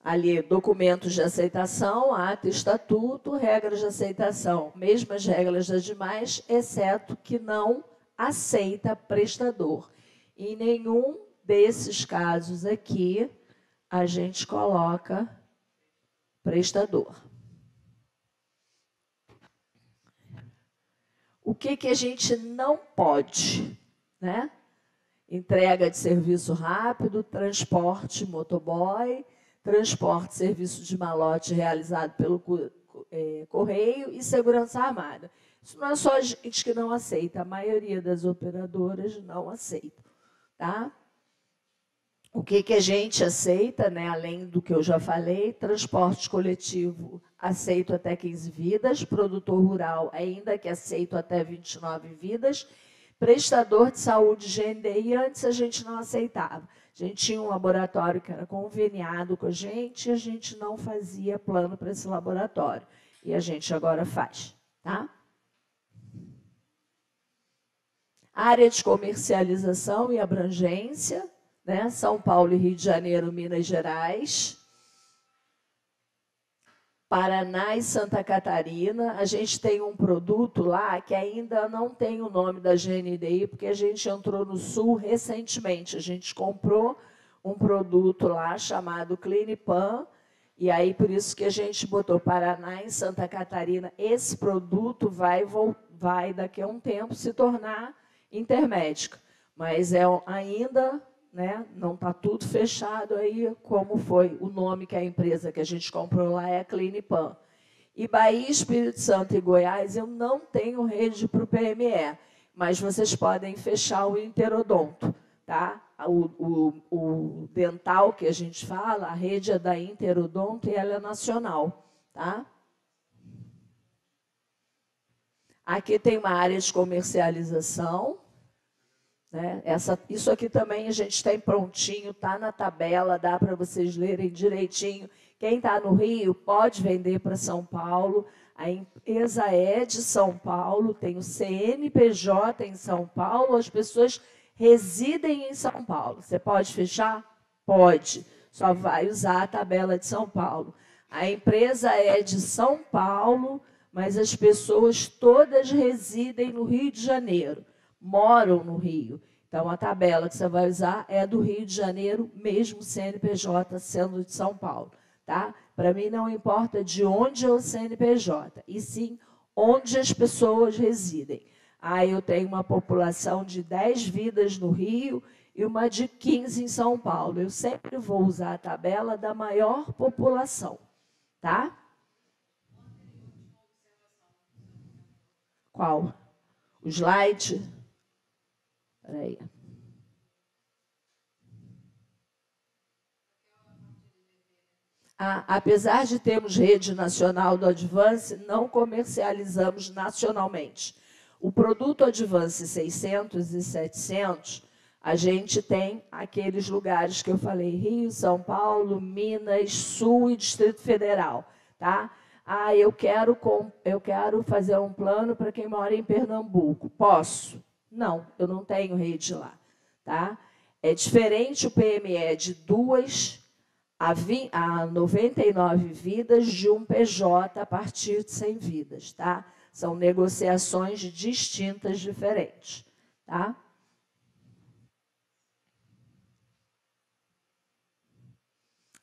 Ali, documentos de aceitação, ata e estatuto, regras de aceitação, mesmas regras das demais, exceto que não aceita prestador. Em nenhum desses casos aqui, a gente coloca prestador. O que a gente não pode, né? Entrega de serviço rápido, transporte motoboy, transporte serviço de malote realizado pelo correio e segurança armada. Isso não é só a gente que não aceita, a maioria das operadoras não aceita. Tá? O que a gente aceita, né, além do que eu já falei, transporte coletivo aceito até 15 vidas, produtor rural ainda que aceito até 29 vidas, prestador de saúde GNDI, antes a gente não aceitava. A gente tinha um laboratório que era conveniado com a gente não fazia plano para esse laboratório. E a gente agora faz. Tá? Área de comercialização e abrangência, né? São Paulo e Rio de Janeiro, Minas Gerais. Paraná e Santa Catarina. A gente tem um produto lá que ainda não tem o nome da GNDI, porque a gente entrou no Sul recentemente. A gente comprou um produto lá chamado Clinipan, e aí por isso que a gente botou Paraná e Santa Catarina. Esse produto vai daqui a um tempo se tornar intermédica, mas ainda, né, não está tudo fechado aí, como foi o nome que a empresa que a gente comprou lá é a Clinipan. E Bahia, Espírito Santo e Goiás, eu não tenho rede para o PME, mas vocês podem fechar o Interodonto. Tá? O dental que a gente fala, a rede é da Interodonto e ela é nacional. Tá? Aqui tem uma área de comercialização. Né? Isso aqui também a gente tem prontinho, está na tabela, dá para vocês lerem direitinho. Quem está no Rio pode vender para São Paulo. A empresa é de São Paulo, tem o CNPJ em São Paulo, as pessoas residem em São Paulo. Você pode fechar? Pode. Só vai usar a tabela de São Paulo. A empresa é de São Paulo, mas as pessoas todas residem no Rio de Janeiro, moram no Rio. Então, a tabela que você vai usar é do Rio de Janeiro, mesmo CNPJ sendo de São Paulo. Tá? Para mim, não importa de onde é o CNPJ, e sim onde as pessoas residem. Eu tenho uma população de 10 vidas no Rio e uma de 15 em São Paulo. Eu sempre vou usar a tabela da maior população. Tá? Qual? O slide? Espera aí. Apesar de termos rede nacional do Advance, não comercializamos nacionalmente. O produto Advance 600 e 700, a gente tem aqueles lugares que eu falei, Rio, São Paulo, Minas, Sul e Distrito Federal. Tá? Eu quero fazer um plano para quem mora em Pernambuco. Posso? Não, eu não tenho rede lá. Tá? É diferente o PME de 2 a 99 vidas de um PJ a partir de 100 vidas. Tá? São negociações distintas, diferentes. Tá?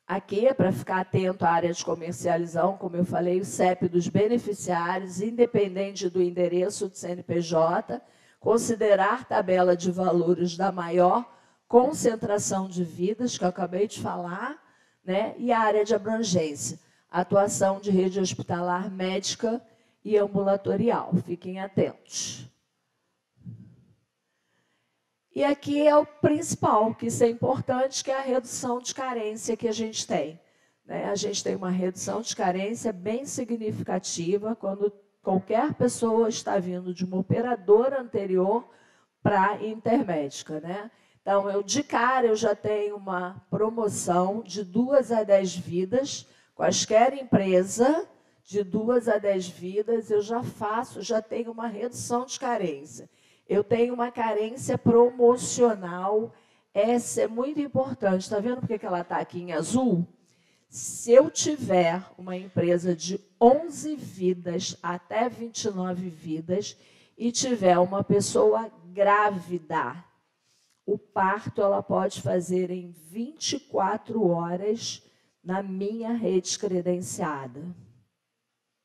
Aqui é para ficar atento à área de comercialização, como eu falei, o CEP dos beneficiários, independente do endereço do CNPJ, considerar tabela de valores da maior concentração de vidas, que eu acabei de falar, né? E a área de abrangência, atuação de rede hospitalar, médica e ambulatorial. Fiquem atentos. E aqui é o principal, que isso é importante, que é a redução de carência que a gente tem. Né? A gente tem uma redução de carência bem significativa quando qualquer pessoa está vindo de uma operadora anterior para a intermédica. Né? Então, de cara, eu já tenho uma promoção de 2 a 10 vidas, quaisquer empresa de 2 a 10 vidas, eu já tenho uma redução de carência. Eu tenho uma carência promocional, essa é muito importante. Está vendo por que ela está aqui em azul? Se eu tiver uma empresa de 11 vidas até 29 vidas e tiver uma pessoa grávida, o parto ela pode fazer em 24 horas na minha rede credenciada.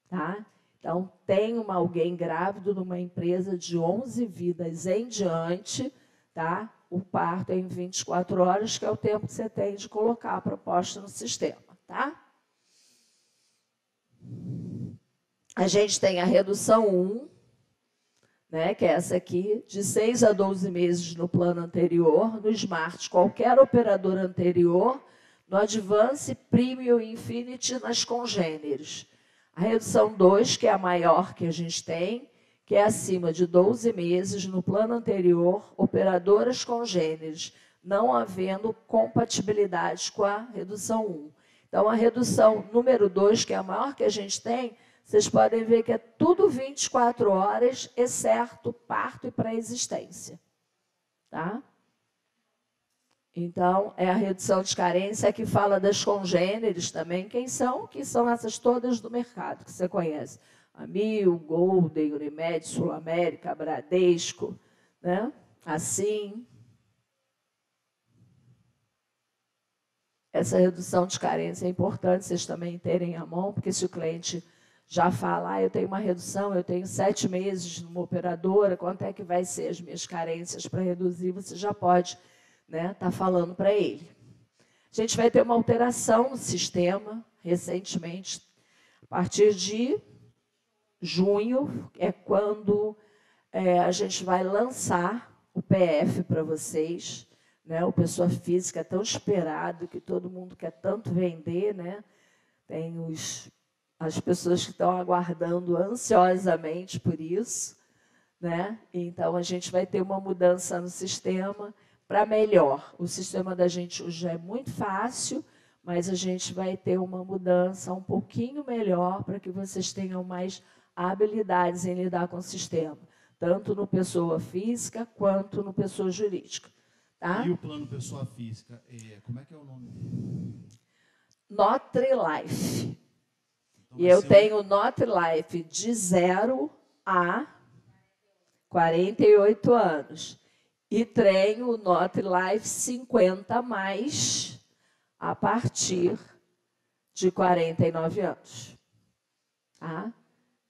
Tá? Então, tem alguém grávido numa empresa de 11 vidas em diante, tá? O parto é em 24 horas, que é o tempo que você tem de colocar a proposta no sistema. Tá? A gente tem a redução 1, né, que é essa aqui, de 6 a 12 meses no plano anterior, no Smart, qualquer operador anterior, no Advance, Premium e Infinity, nas congêneres. A redução 2, que é a maior que a gente tem, que é acima de 12 meses no plano anterior, operadoras congêneres, não havendo compatibilidade com a redução 1. Então, a redução número 2, que é a maior que a gente tem, vocês podem ver que é tudo 24 horas, exceto parto e pré-existência. Tá? Então, é a redução de carência que fala das congêneres também. Quem são? Que são essas todas do mercado que você conhece. Amil, Golden, Unimed, Sul América, Bradesco, né? Assim. Essa redução de carência é importante vocês também terem à mão, porque se o cliente já fala, eu tenho uma redução, eu tenho 7 meses numa operadora, quanto é que vai ser as minhas carências para reduzir? Você já pode tá falando para ele. A gente vai ter uma alteração no sistema, recentemente, a partir de junho, é quando a gente vai lançar o PF para vocês, né? O pessoa física é tão esperado, que todo mundo quer tanto vender, né? Tem as pessoas que estão aguardando ansiosamente por isso, né? Então, a gente vai ter uma mudança no sistema para melhor. O sistema da gente hoje é muito fácil, mas a gente vai ter uma mudança um pouquinho melhor para que vocês tenham mais habilidades em lidar com o sistema, tanto no pessoa física quanto no pessoa jurídica. Tá? E o plano pessoa física, como é que é o nome dele? Notri-Life. Então, e eu tenho Notri-Life de 0 a 48 anos. E tenho o Notri-Life 50 mais a partir de 49 anos. Tá?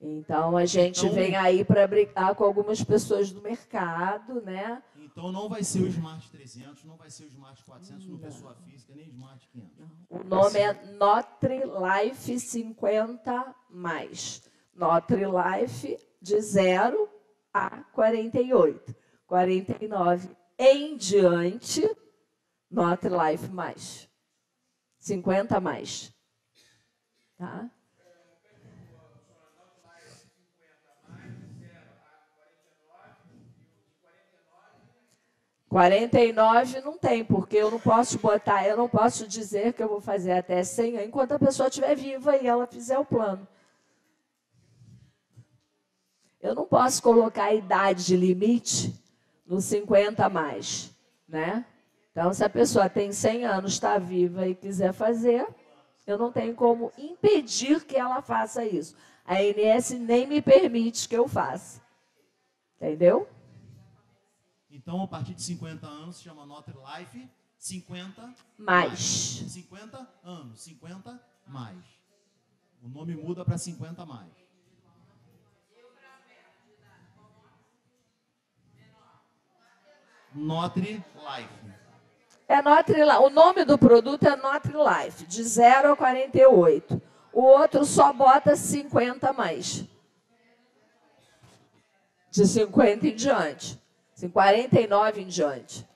Então, a gente vem aí para brigar com algumas pessoas do mercado, né? Então, não vai ser o Smart 300, não vai ser o Smart 400 no pessoa física, nem o Smart 500. Não. O nome é Notri-Life 50 mais. Notri-Life de 0 a 48. 49 em diante, Notri-Life mais. 50 mais. Tá? 49 não tem, porque eu não posso botar, eu não posso dizer que eu vou fazer até 100 enquanto a pessoa estiver viva e ela fizer o plano. Eu não posso colocar a idade de limite no 50 mais, né? Então, se a pessoa tem 100 anos, está viva e quiser fazer, eu não tenho como impedir que ela faça isso. A ANS nem me permite que eu faça. Entendeu? Então, a partir de 50 anos, se chama Notri-Life 50 mais. 50 anos, 50 mais. O nome muda para 50 mais. Notri-Life. É Notri-Life. O nome do produto é Notri-Life, de 0 a 48. O outro só bota 50 mais. De 50 em diante. 49 em diante.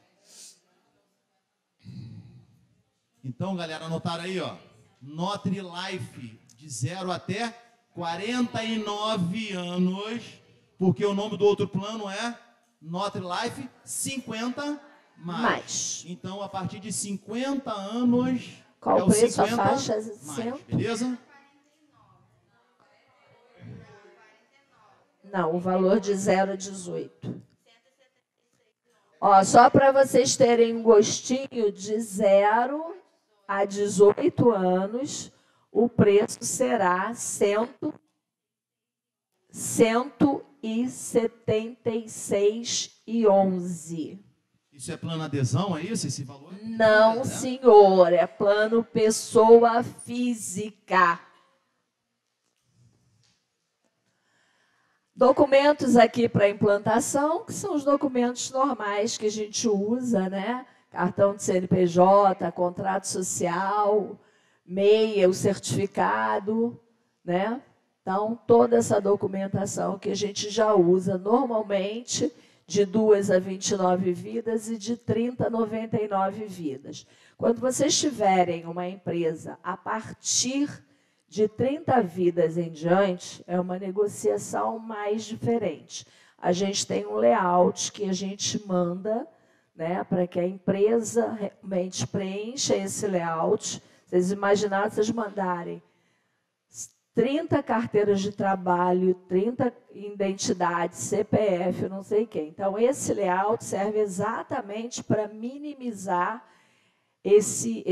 Então, galera, anotaram aí, ó. Notri-Life, de 0 até 49 anos, porque o nome do outro plano é Notri-Life 50 mais. Então, a partir de 50 anos, qual é o preço 50 a faixa? mais, beleza? Não, o valor de 0 a 18. Ó, só para vocês terem um gostinho, de 0 a 18 anos, o preço será 176,11. Isso é plano adesão, é isso? Esse valor? Não, senhor, é plano pessoa física. Documentos aqui para implantação, que são os documentos normais que a gente usa, né? Cartão de CNPJ, contrato social, MEI, o certificado, né? Então, toda essa documentação que a gente já usa normalmente, de 2 a 29 vidas e de 30 a 99 vidas. Quando vocês tiverem uma empresa a partir de 30 vidas em diante, é uma negociação mais diferente. A gente tem um layout que a gente manda, né, para que a empresa realmente preencha esse layout. Vocês imaginaram, vocês mandarem 30 carteiras de trabalho, 30 identidades, CPF, não sei quem. Então, esse layout serve exatamente para minimizar esse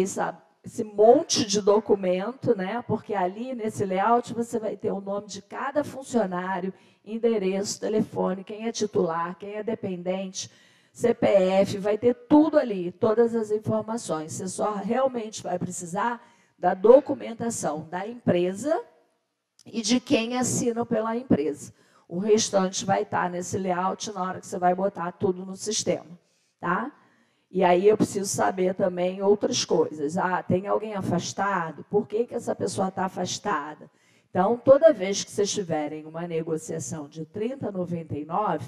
monte de documento, né? Porque ali, nesse layout, você vai ter o nome de cada funcionário, endereço, telefone, quem é titular, quem é dependente, CPF, vai ter tudo ali, todas as informações. Você só realmente vai precisar da documentação da empresa e de quem assina pela empresa. O restante vai estar nesse layout na hora que você vai botar tudo no sistema, tá? E aí eu preciso saber também outras coisas. Ah, tem alguém afastado? Por que essa pessoa está afastada? Então, toda vez que vocês tiverem uma negociação de 30 a 99,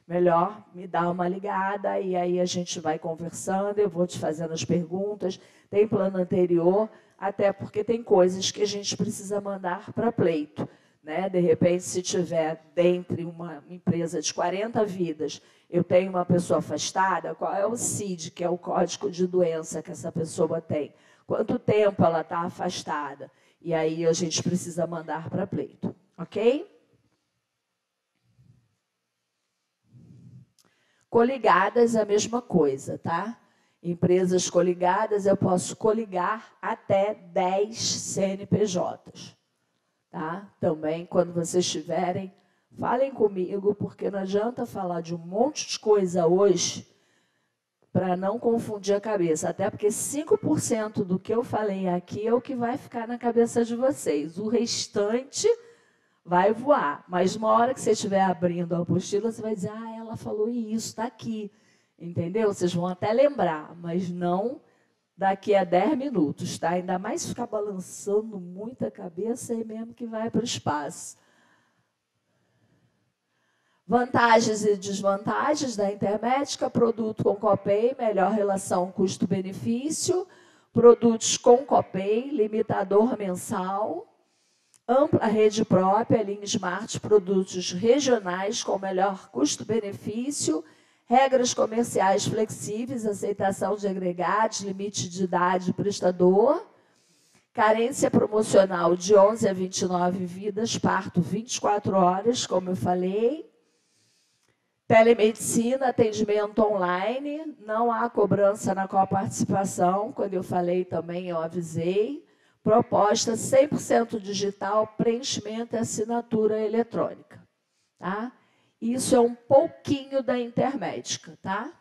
melhor me dar uma ligada e aí a gente vai conversando, eu vou te fazendo as perguntas. Tem plano anterior, até porque tem coisas que a gente precisa mandar para pleito, né? De repente, se tiver dentre uma empresa de 40 vidas, eu tenho uma pessoa afastada, qual é o CID, que é o código de doença que essa pessoa tem? quanto tempo ela está afastada. E aí a gente precisa mandar para pleito, ok? Coligadas é a mesma coisa, tá? Empresas coligadas, eu posso coligar até 10 CNPJs. Tá? Também, quando vocês tiverem, falem comigo, porque não adianta falar de um monte de coisa hoje para não confundir a cabeça. Até porque 5% do que eu falei aqui é o que vai ficar na cabeça de vocês. O restante vai voar. Mas uma hora que você estiver abrindo a apostila, você vai dizer, ah, ela falou isso, está aqui. Entendeu? Vocês vão até lembrar, mas não daqui a 10 minutos, tá? Ainda mais ficar balançando muito a cabeça aí mesmo que vai para o espaço. Vantagens e desvantagens da Intermédica: produto com Copay, melhor relação custo-benefício, produtos com Copay, limitador mensal, ampla rede própria, linha Smart, produtos regionais com melhor custo-benefício, regras comerciais flexíveis, aceitação de agregados, limite de idade prestador, carência promocional de 11 a 29 vidas, parto 24 horas, como eu falei, telemedicina, atendimento online, não há cobrança na coparticipação, quando eu falei também eu avisei, proposta 100% digital, preenchimento e assinatura eletrônica, tá? Isso é um pouquinho da Intermédica, tá?